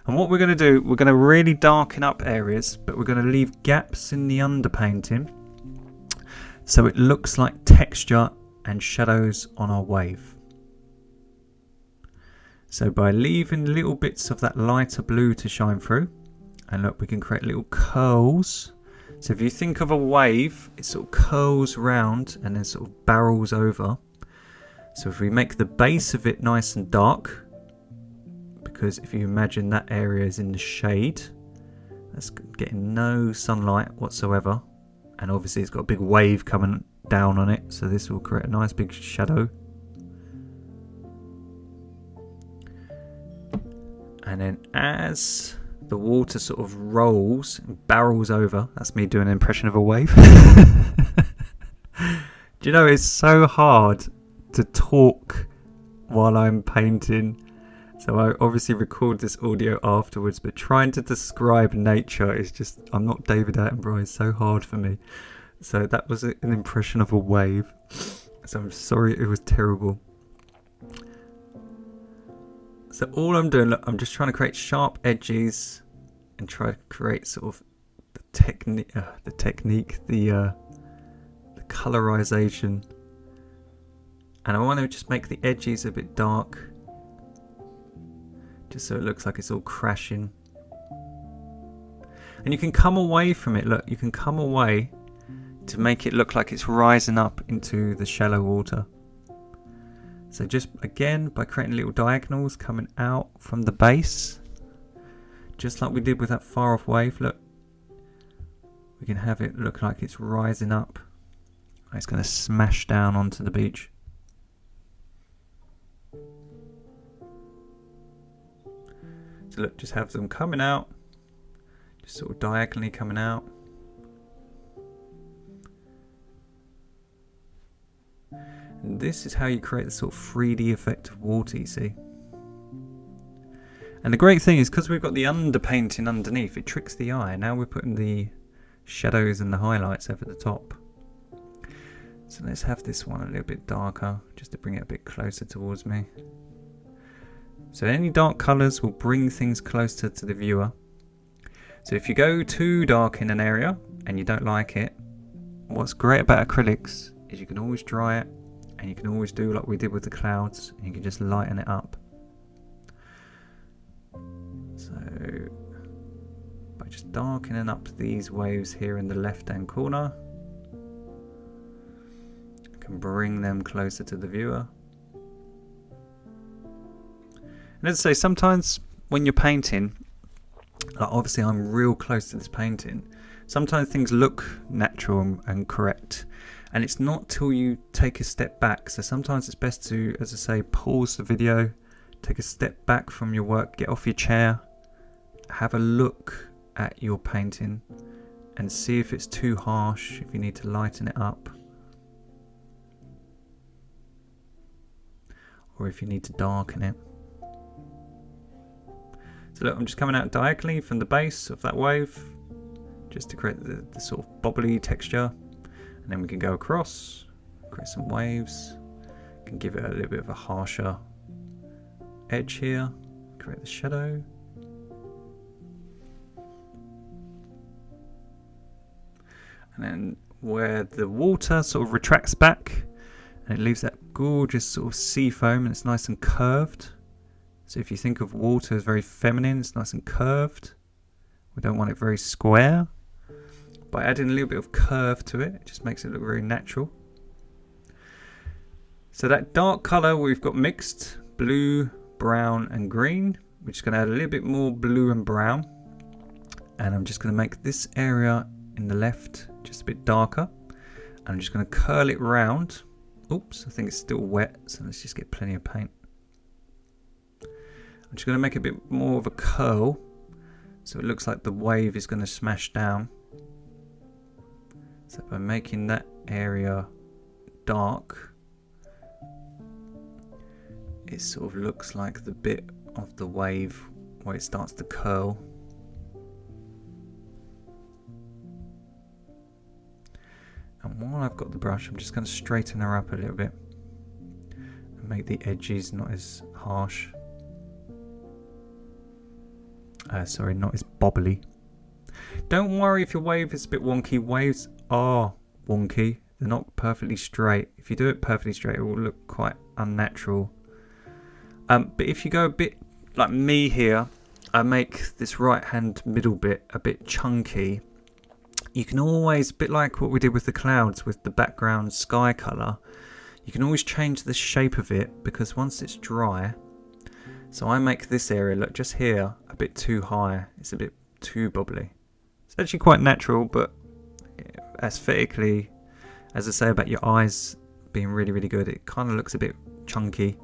And what we're going to do, we're going to really darken up areas, but we're going to leave gaps in the underpainting so it looks like texture and shadows on our wave. So by leaving little bits of that lighter blue to shine through, and look, we can create little curls. So if you think of a wave, it sort of curls round and then sort of barrels over. So if we make the base of it nice and dark, because if you imagine that area is in the shade, that's getting no sunlight whatsoever, and obviously it's got a big wave coming down on it, so this will create a nice big shadow. And then as the water sort of rolls and barrels over, that's me doing an impression of a wave. Do you know, it's so hard to talk while I'm painting. So I obviously record this audio afterwards, but trying to describe nature is just, I'm not David Attenborough, it's so hard for me. So that was an impression of a wave. So I'm sorry, it was terrible. So all I'm doing, look, I'm just trying to create sharp edges and try to create sort of the technique, the colorization. And I want to just make the edges a bit dark, just so it looks like it's all crashing. And you can come away from it, look, you can come away to make it look like it's rising up into the shallow water. So just again, by creating little diagonals coming out from the base, just like we did with that far off wave, look, we can have it look like it's rising up. It's going to smash down onto the beach. So look, just have them coming out, just sort of diagonally coming out. And this is how you create the sort of 3D effect of water, you see. And the great thing is, because we've got the underpainting underneath, it tricks the eye. Now we're putting the shadows and the highlights over the top. So let's have this one a little bit darker, just to bring it a bit closer towards me. So any dark colours will bring things closer to the viewer. So if you go too dark in an area and you don't like it, what's great about acrylics is you can always dry it, and you can always do like we did with the clouds, and you can just lighten it up. So by just darkening up these waves here in the left hand corner, I can bring them closer to the viewer. And as I say, sometimes when you're painting, like obviously I'm real close to this painting, sometimes things look natural and correct, and it's not till you take a step back. So sometimes it's best to, as I say, pause the video, take a step back from your work, get off your chair, have a look at your painting and see if it's too harsh, if you need to lighten it up, or if you need to darken it. So look, I'm just coming out diagonally from the base of that wave, just to create the sort of bobbly texture, and then we can go across, create some waves, can give it a little bit of a harsher edge here, create the shadow. And then where the water sort of retracts back and it leaves that gorgeous sort of sea foam, and it's nice and curved. So if you think of water as very feminine, it's nice and curved. We don't want it very square. By adding a little bit of curve to it, it just makes it look very natural. So that dark colour we've got mixed, blue, brown and green. We're just going to add a little bit more blue and brown. And I'm just going to make this area in the left just a bit darker. And I'm just going to curl it round. Oops, I think it's still wet, so let's just get plenty of paint. I'm just going to make a bit more of a curl, so it looks like the wave is going to smash down. So by making that area dark, it sort of looks like the bit of the wave where it starts to curl. And while I've got the brush, I'm just going to straighten her up a little bit and make the edges not as harsh. Sorry, not as bobbly. Don't worry if your wave is a bit wonky. Waves are wonky. They're not perfectly straight. If you do it perfectly straight, it will look quite unnatural. But if you go a bit like me here, I make this right hand middle bit a bit chunky. You can always, a bit like what we did with the clouds with the background sky colour, you can always change the shape of it, because once it's dry, so I make this area, look just here, a bit too high. It's a bit too bobbly. It's actually quite natural, but aesthetically, as I say about your eyes being really, really good, it kind of looks a bit chunky.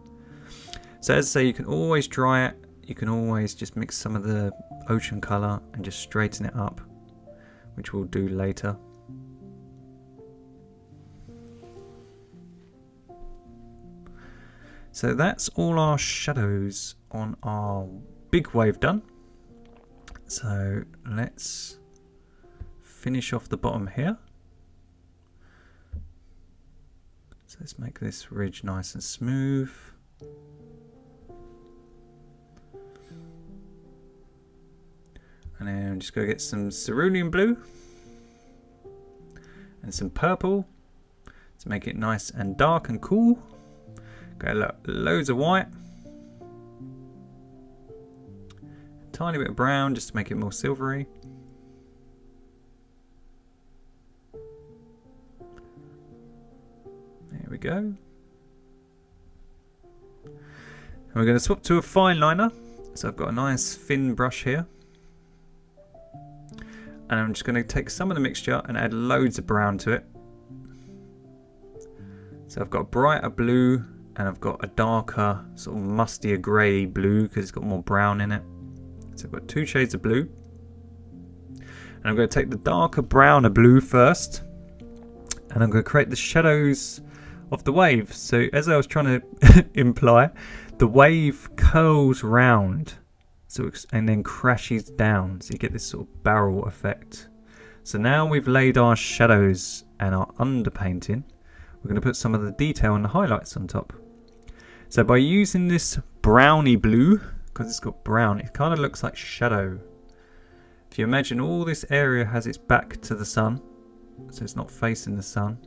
So as I say, you can always dry it. You can always just mix some of the ocean colour and just straighten it up, which we'll do later. So that's all our shadows on our big wave done. So let's finish off the bottom here. So let's make this ridge nice and smooth. And then I'm just going to get some cerulean blue and some purple to make it nice and dark and cool. Got loads of white, a tiny bit of brown just to make it more silvery. There we go. And we're going to swap to a fine liner. So I've got a nice thin brush here. And I'm just going to take some of the mixture and add loads of brown to it. So I've got a brighter blue and I've got a darker sort of mustier grey blue because it's got more brown in it. So I've got two shades of blue. And I'm going to take the darker browner blue first. And I'm going to create the shadows of the wave. So as I was trying to imply, the wave curls round. So and then crashes down, so you get this sort of barrel effect. So now we've laid our shadows and our underpainting, we're going to put some of the detail and the highlights on top. So by using this browny blue, because it's got brown, it kind of looks like shadow. If you imagine all this area has its back to the sun, so it's not facing the sun,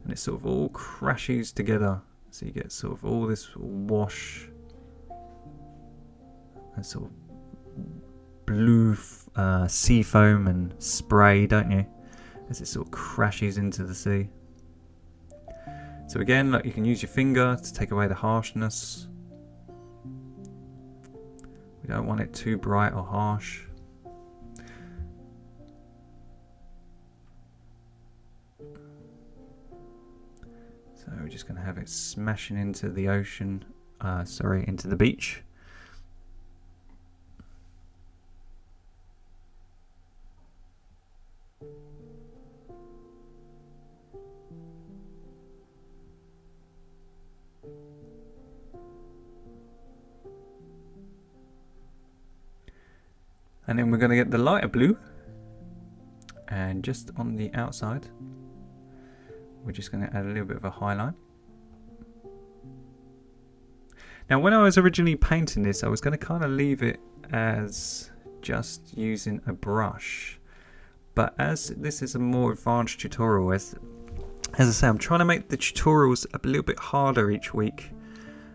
and it sort of all crashes together, so you get sort of all this wash and sort of blue sea foam and spray, don't you, as it sort of crashes into the sea. So again, like, you can use your finger to take away the harshness. We don't want it too bright or harsh. So we're just going to have it smashing into the ocean, into the beach. And then we're going to get the lighter blue, and just on the outside we're just going to add a little bit of a highlight. Now when I was originally painting this, I was going to kind of leave it as just using a brush, but as this is a more advanced tutorial, as I say, I'm trying to make the tutorials a little bit harder each week.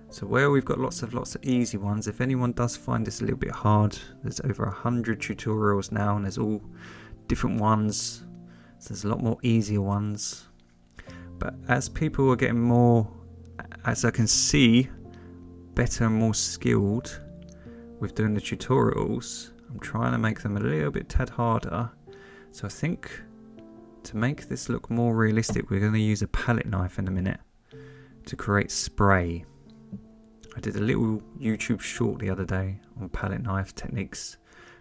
So where we've got lots of easy ones, if anyone does find this a little bit hard, there's over 100 tutorials now, and there's all different ones. So there's a lot more easier ones. But as people are getting more, as I can see, better and more skilled with doing the tutorials, I'm trying to make them a little bit tad harder. So I think to make this look more realistic, we're going to use a palette knife in a minute to create spray. I did a little YouTube short the other day on palette knife techniques,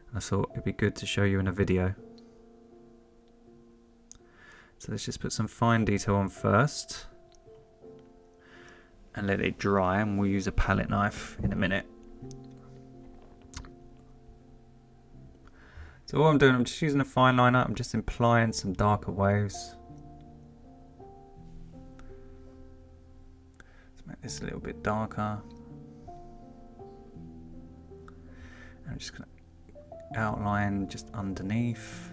and I thought it'd be good to show you in a video. So let's just put some fine detail on first and let it dry, and we'll use a palette knife in a minute. So what I'm doing, I'm just using a fine liner, I'm just applying some darker waves. Let's make this a little bit darker. I'm just going to outline just underneath,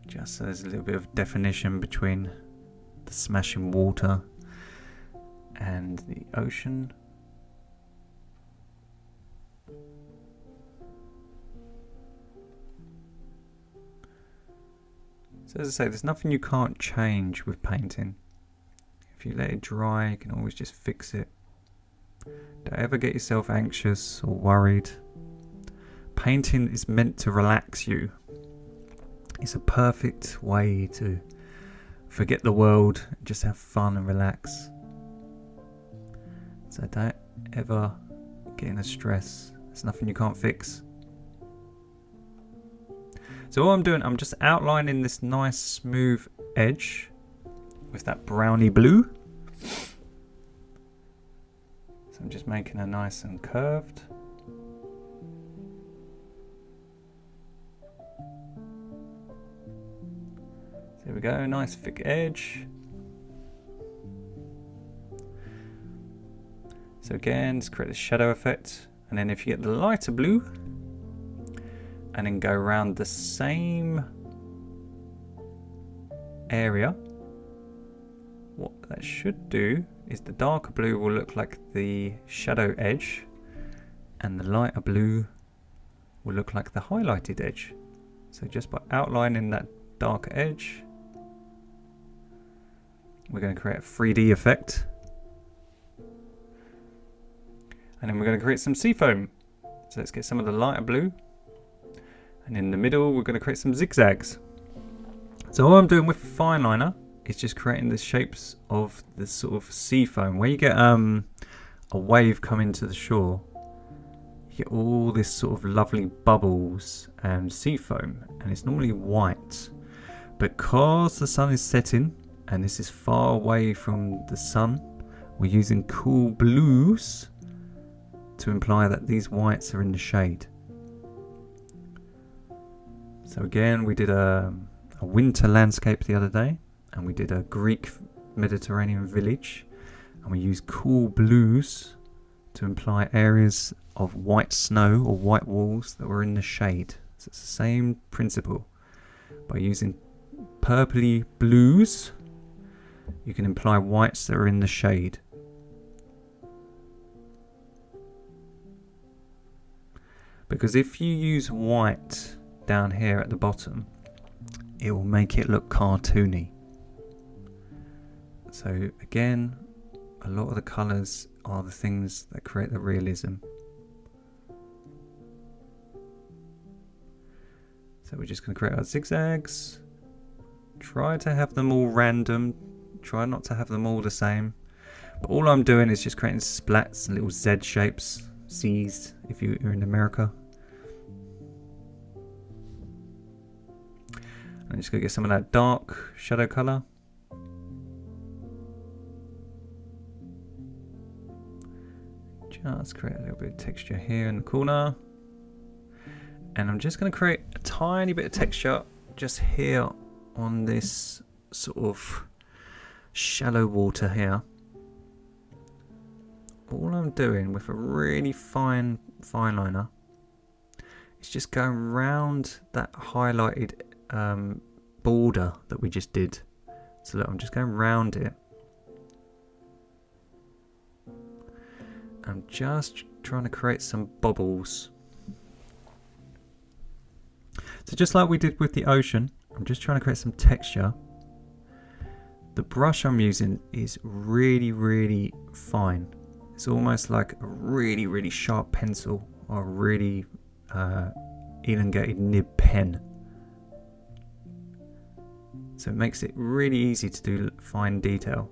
just so there's a little bit of definition between the smashing water and the ocean. So as I say, there's nothing you can't change with painting. If you let it dry, you can always just fix it. Don't ever get yourself anxious or worried. Painting is meant to relax you. It's a perfect way to forget the world, just have fun and relax. So don't ever get in a stress. There's nothing you can't fix. So what I'm doing, I'm just outlining this nice smooth edge with that browny blue. So I'm just making it nice and curved. There we go, nice thick edge. So again, let's create a shadow effect, and then if you get the lighter blue and then go around the same area, what that should do is the darker blue will look like the shadow edge and the lighter blue will look like the highlighted edge. So just by outlining that darker edge, we're going to create a 3D effect. And then we're going to create some sea foam. So let's get some of the lighter blue. And in the middle, we're going to create some zigzags. So all I'm doing with the fine liner is just creating the shapes of the sort of sea foam. Where you get a wave coming to the shore, you get all this sort of lovely bubbles and sea foam. And it's normally white. Because the sun is setting, and this is far away from the sun, we're using cool blues to imply that these whites are in the shade. So again, we did a winter landscape the other day, and we did a Greek Mediterranean village, and we used cool blues to imply areas of white snow or white walls that were in the shade. So it's the same principle. By using purpley blues, you can imply whites that are in the shade. Because if you use white down here at the bottom, it will make it look cartoony. So again, a lot of the colours are the things that create the realism. So we're just going to create our zigzags. Try to have them all random. Try not to have them all the same. But all I'm doing is just creating splats and little Z shapes. Z's if you're in America. I'm just going to get some of that dark shadow colour. Just create a little bit of texture here in the corner. And I'm just going to create a tiny bit of texture just here on this sort of shallow water here. All I'm doing with a really fine liner is just going around that highlighted border that we just did. So look, I'm just going around it. I'm just trying to create some bubbles. So just like we did with the ocean, I'm just trying to create some texture. The brush I'm using is really fine. It's almost like a really sharp pencil or a really elongated nib pen. So it makes it really easy to do fine detail.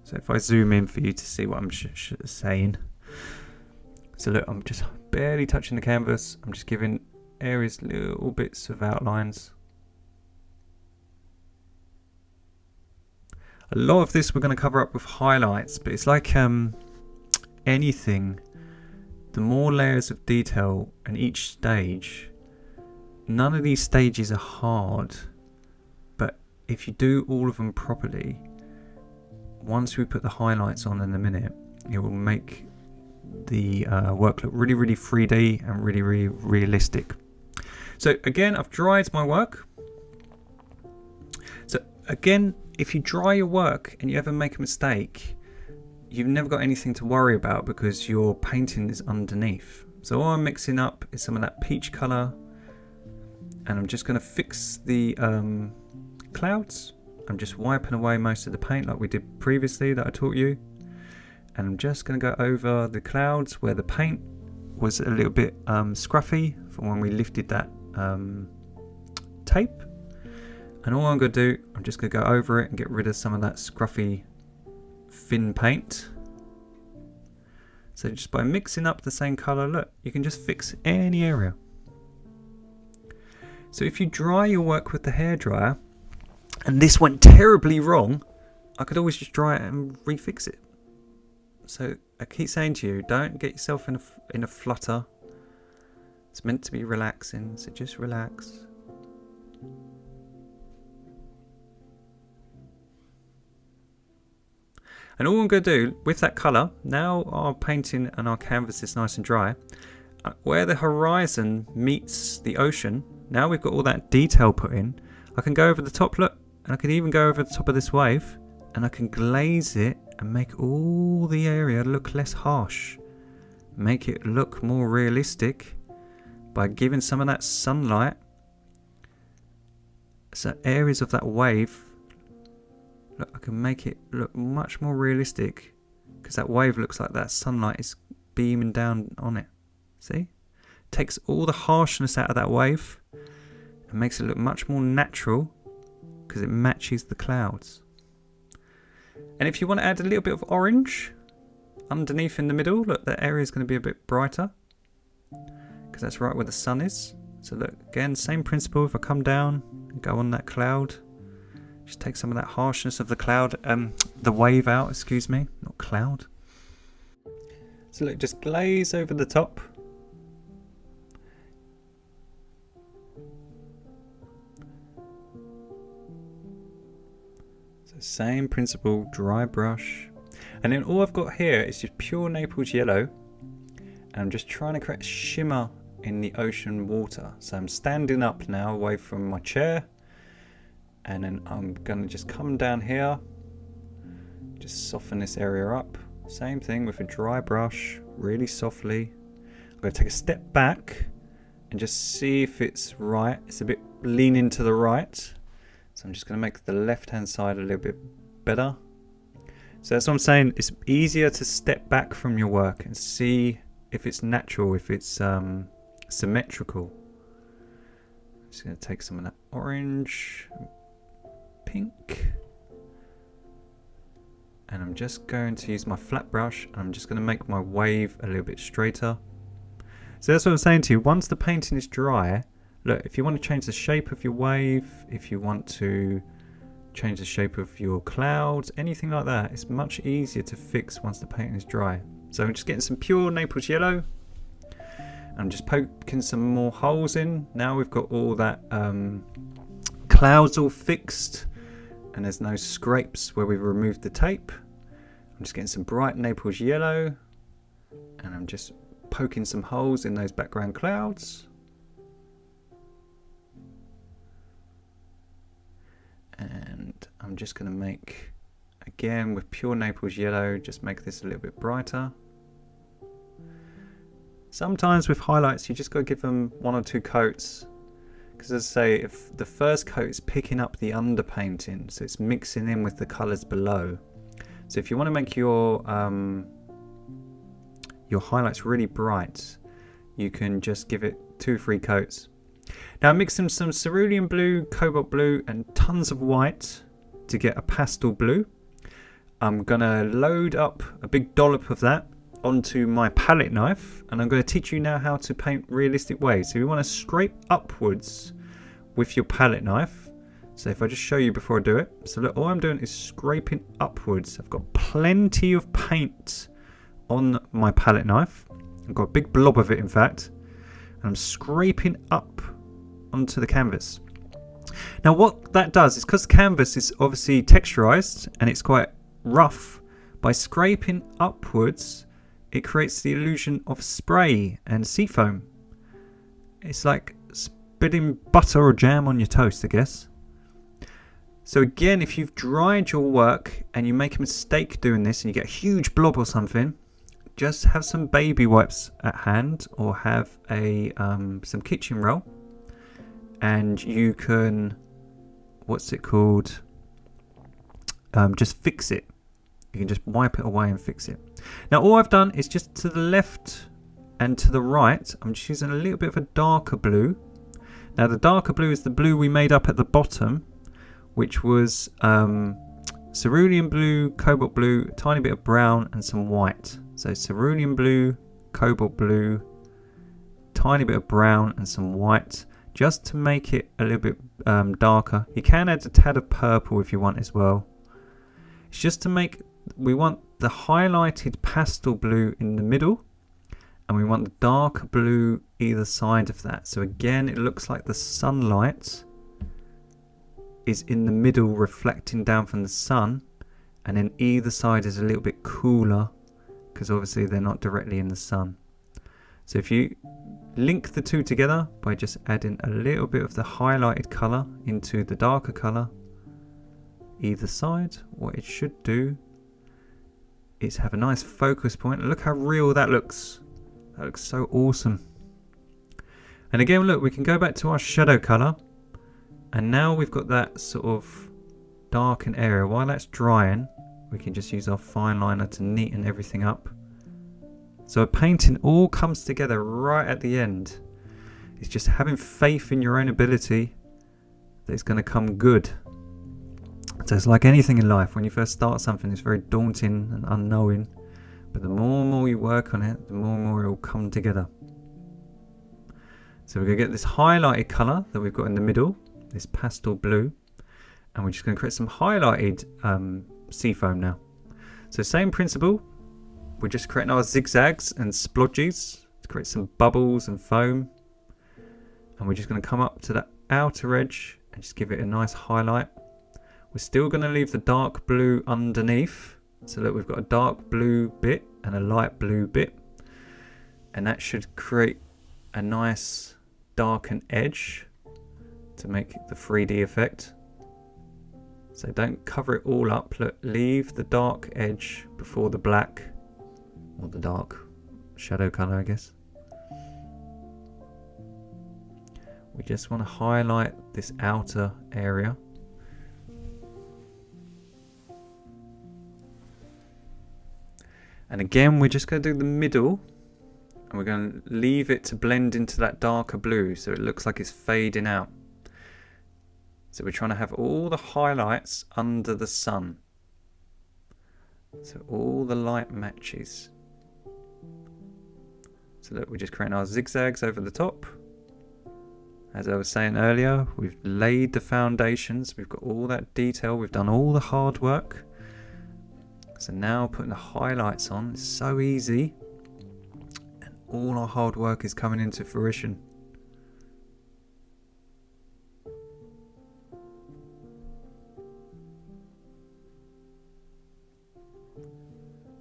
So if I zoom in for you to see what I'm saying. So look, I'm just barely touching the canvas. I'm just giving areas little bits of outlines. A lot of this we're going to cover up with highlights, but it's like anything. The more layers of detail in each stage, none of these stages are hard, but if you do all of them properly, once we put the highlights on in a minute, it will make the work look really 3D and really realistic. So again, I've dried my work. So again, if you dry your work and you ever make a mistake, you've never got anything to worry about because your painting is underneath. So all I'm mixing up is some of that peach colour, and I'm just going to fix the clouds. I'm just wiping away most of the paint like we did previously that I taught you. And I'm just going to go over the clouds where the paint was a little bit scruffy from when we lifted that tape. And all I'm going to do, I'm just going to go over it and get rid of some of that scruffy thin paint. So just by mixing up the same colour, look, you can just fix any area. So if you dry your work with the hairdryer, and this went terribly wrong, I could always just dry it and refix it. So I keep saying to you, don't get yourself in a flutter. It's meant to be relaxing, so just relax. And all I'm going to do with that colour, now our painting and our canvas is nice and dry, where the horizon meets the ocean, now we've got all that detail put in, I can go over the top, look, and I can even go over the top of this wave, and I can glaze it and make all the area look less harsh. Make it look more realistic by giving some of that sunlight. So areas of that wave, look, I can make it look much more realistic because that wave looks like that sunlight is beaming down on it. See? Takes all the harshness out of that wave and makes it look much more natural because it matches the clouds. And if you want to add a little bit of orange underneath in the middle, look, that area is going to be a bit brighter because that's right where the sun is. So look, again, same principle. If I come down and go on that cloud, just take some of that harshness of the cloud, the wave out, excuse me, not cloud. So look, just glaze over the top. Same principle, dry brush, and then all I've got here is just pure Naples yellow, and I'm just trying to create a shimmer in the ocean water. So I'm standing up now away from my chair, and then I'm going to just come down here, just soften this area up. Same thing with a dry brush, really softly. I'm going to take a step back and just see if it's right. It's a bit leaning to the right, so I'm just going to make the left hand side a little bit better. So that's what I'm saying. It's easier to step back from your work and see if it's natural, if it's symmetrical. I'm just going to take some of that orange, pink, and I'm just going to use my flat brush, and I'm just going to make my wave a little bit straighter. So that's what I'm saying to you. Once the painting is dry, look, if you want to change the shape of your wave, if you want to change the shape of your clouds, anything like that, it's much easier to fix once the painting is dry. So I'm just getting some pure Naples yellow. I'm just poking some more holes in. Now we've got all that clouds all fixed, and there's no scrapes where we've removed the tape. I'm just getting some bright Naples yellow, and I'm just poking some holes in those background clouds. And I'm just going to make, again with pure Naples yellow, just make this a little bit brighter. Sometimes with highlights you just got to give them 1 or 2 coats, because as I say, if the first coat is picking up the underpainting, so it's mixing in with the colours below. So if you want to make your highlights really bright, you can just give it 2 or 3 coats. Now mix them some cerulean blue, cobalt blue and tons of white to get a pastel blue. I'm going to load up a big dollop of that onto my palette knife, and I'm going to teach you now how to paint realistic waves. So you want to scrape upwards with your palette knife. So if I just show you before I do it. So look, all I'm doing is scraping upwards. I've got plenty of paint on my palette knife. I've got a big blob of it in fact. And I'm scraping up onto the canvas. Now what that does is, because the canvas is obviously texturized and it's quite rough, by scraping upwards it creates the illusion of spray and sea foam. It's like spitting butter or jam on your toast, I guess. So again, if you've dried your work and you make a mistake doing this and you get a huge blob or something, just have some baby wipes at hand, or have a some kitchen roll, and you can, what's it called, just fix it. You can just wipe it away and fix it. Now all I've done is just to the left and to the right, I'm just using a little bit of a darker blue. Now the darker blue is the blue we made up at the bottom, which was cerulean blue, cobalt blue, a tiny bit of brown and some white. So cerulean blue, cobalt blue, tiny bit of brown and some white, just to make it a little bit darker. You can add a tad of purple if you want as well. It's just to make, we want the highlighted pastel blue in the middle, and we want the darker blue either side of that. So again, it looks like the sunlight is in the middle reflecting down from the sun, and then either side is a little bit cooler because obviously they're not directly in the sun. So if you link the two together by just adding a little bit of the highlighted colour into the darker colour either side, what it should do is have a nice focus point. Look how real that looks. That looks so awesome. And again, look, we can go back to our shadow colour, and now we've got that sort of darkened area. While that's drying, we can just use our fine liner to neaten everything up. So a painting all comes together right at the end. It's just having faith in your own ability that it's going to come good. So it's like anything in life. When you first start something, it's very daunting and unknowing. But the more and more you work on it, the more and more it will come together. So we're going to get this highlighted colour that we've got in the middle, this pastel blue. And we're just going to create some highlighted sea foam now. So same principle. We're just creating our zigzags and splodges to create some bubbles and foam. And we're just going to come up to the outer edge and just give it a nice highlight. We're still going to leave the dark blue underneath. So look, we've got a dark blue bit and a light blue bit. And that should create a nice darken edge to make the 3D effect. So don't cover it all up, leave the dark edge before the black, or the dark shadow colour, I guess. We just want to highlight this outer area. And again, we're just going to do the middle, and we're going to leave it to blend into that darker blue so it looks like it's fading out. So we're trying to have all the highlights under the sun. So all the light matches. So look, we're just creating our zigzags over the top. As I was saying earlier, we've laid the foundations, we've got all that detail, we've done all the hard work. So now putting the highlights on is so easy, and all our hard work is coming into fruition.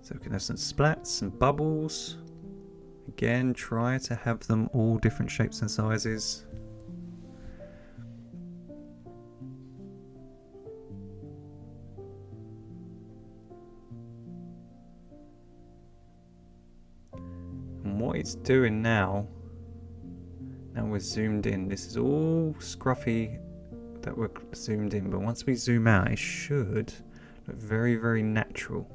So we can have some splats, some bubbles. Again, try to have them all different shapes and sizes. And what it's doing now we're zoomed in, this is all scruffy that we're zoomed in, but once we zoom out it should look very, very natural.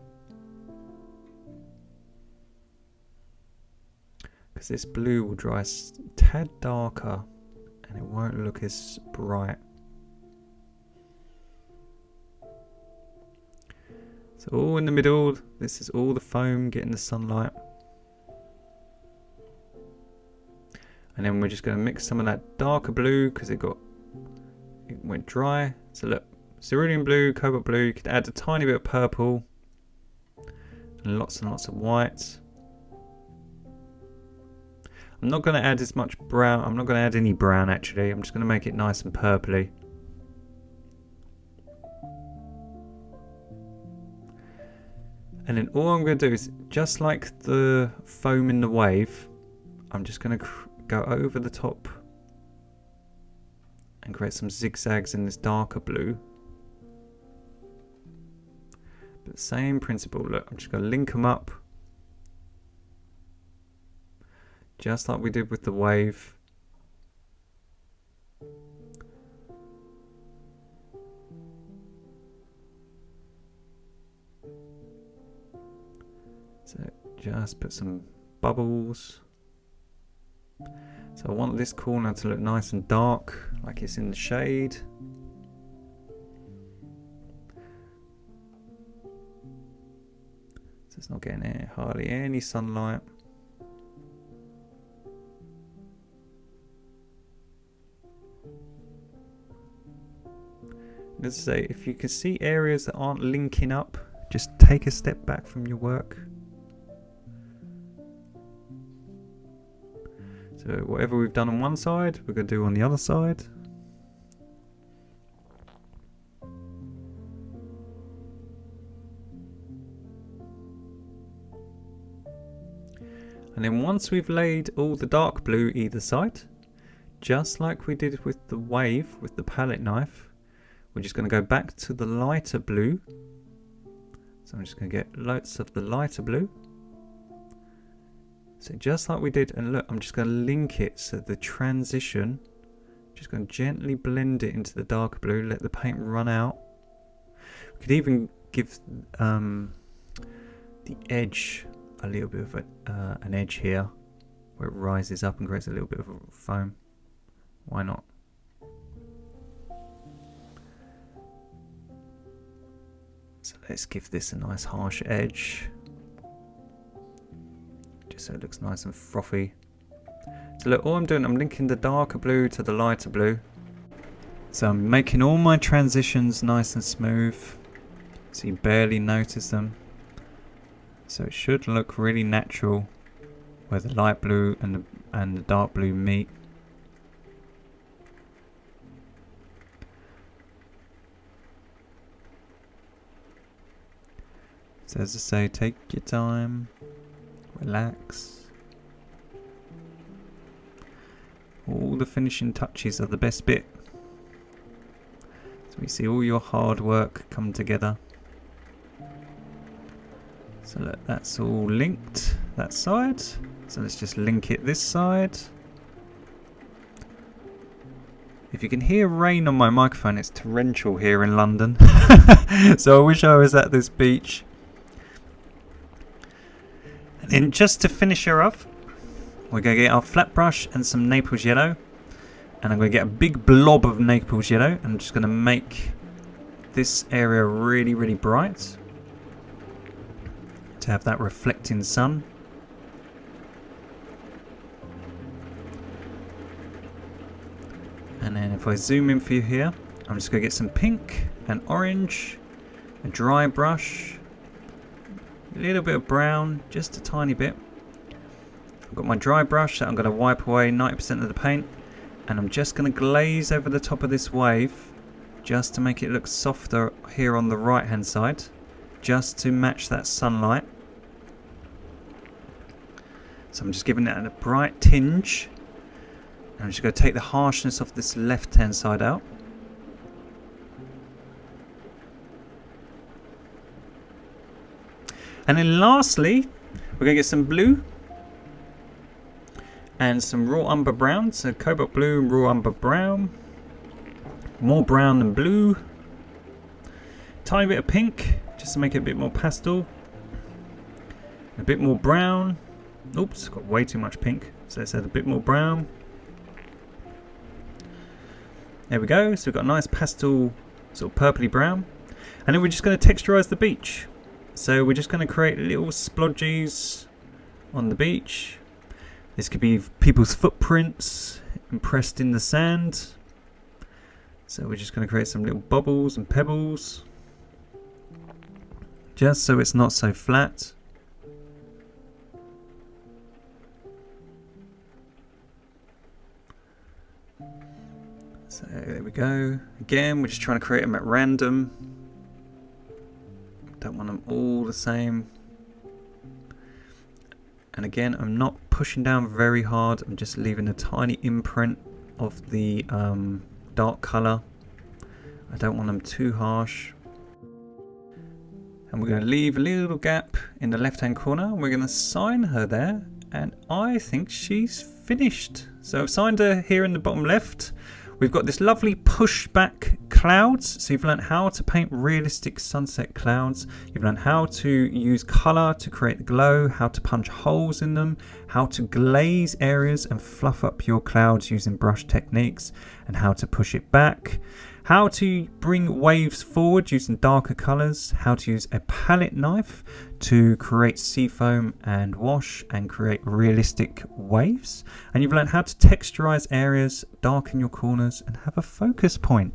Because this blue will dry a tad darker and it won't look as bright. So all in the middle, this is all the foam getting the sunlight. And then we're just going to mix some of that darker blue because it went dry. So look, cerulean blue, cobalt blue, you could add a tiny bit of purple and lots of white. I'm not going to add as much brown, I'm not going to add any brown actually, I'm just going to make it nice and purpley. And then all I'm going to do is, just like the foam in the wave, I'm just going to go over the top and create some zigzags in this darker blue. But same principle, look, I'm just going to link them up. Just like we did with the wave. So just put some bubbles. So I want this corner to look nice and dark, like it's in the shade. So it's not getting hardly any sunlight. As I say, if you can see areas that aren't linking up, just take a step back from your work. So whatever we've done on one side, we're going to do on the other side. And then once we've laid all the dark blue either side, just like we did with the wave with the palette knife, we're just going to go back to the lighter blue. So I'm just going to get lots of the lighter blue. So just like we did, and look, I'm just going to link it so the transition, just going to gently blend it into the darker blue, let the paint run out. We could even give the edge a little bit of an edge here, where it rises up and creates a little bit of a foam. Why not? So let's give this a nice harsh edge, just so it looks nice and frothy. So look, all I'm doing, I'm linking the darker blue to the lighter blue. So I'm making all my transitions nice and smooth, so you barely notice them. So it should look really natural where the light blue and the dark blue meet. So as I say, take your time, relax. All the finishing touches are the best bit. So we see all your hard work come together. So look, that's all linked, that side. So let's just link it this side. If you can hear rain on my microphone, it's torrential here in London. So I wish I was at this beach. And then just to finish her off, we're going to get our flat brush and some Naples yellow. And I'm going to get a big blob of Naples yellow. And I'm just going to make this area really, really bright. To have that reflecting sun. And then if I zoom in for you here, I'm just going to get some pink and orange, a dry brush, a little bit of brown, just a tiny bit. I've got my dry brush that I'm going to wipe away 90% of the paint, and I'm just going to glaze over the top of this wave just to make it look softer here on the right hand side, just to match that sunlight. So I'm just giving it a bright tinge. I'm just going to take the harshness of this left hand side out. And then lastly, we're going to get some blue and some raw umber brown. So cobalt blue and raw umber brown. More brown than blue. Tiny bit of pink, just to make it a bit more pastel. A bit more brown. Oops, got way too much pink. So let's add a bit more brown. There we go. So we've got a nice pastel sort of purpley brown. And then we're just going to texturize the beach. So we're just going to create little splodges on the beach. This could be people's footprints impressed in the sand. So we're just going to create some little bubbles and pebbles. Just so it's not so flat. So there we go. Again, we're just trying to create them at random. Don't want them all the same. And again, I'm not pushing down very hard. I'm just leaving a tiny imprint of the dark colour. I don't want them too harsh. And we're going to leave a little gap in the left hand corner. And we're going to sign her there. And I think she's finished. So I've signed her here in the bottom left. We've got this lovely pushback clouds. So you've learned how to paint realistic sunset clouds. You've learned how to use colour to create the glow, how to punch holes in them, how to glaze areas and fluff up your clouds using brush techniques, and how to push it back. How to bring waves forward using darker colours, how to use a palette knife to create seafoam and wash and create realistic waves. And you've learned how to texturize areas, darken your corners and have a focus point.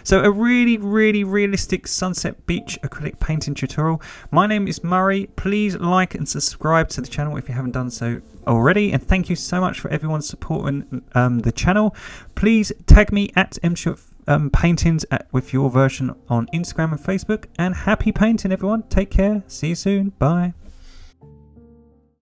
So a really, really realistic sunset beach acrylic painting tutorial. My name is Murray. Please like and subscribe to the channel if you haven't done so already. And thank you so much for everyone supporting the channel. Please tag me at paintings with your version on Instagram and Facebook. And happy painting, everyone. Take care. See you soon. Bye.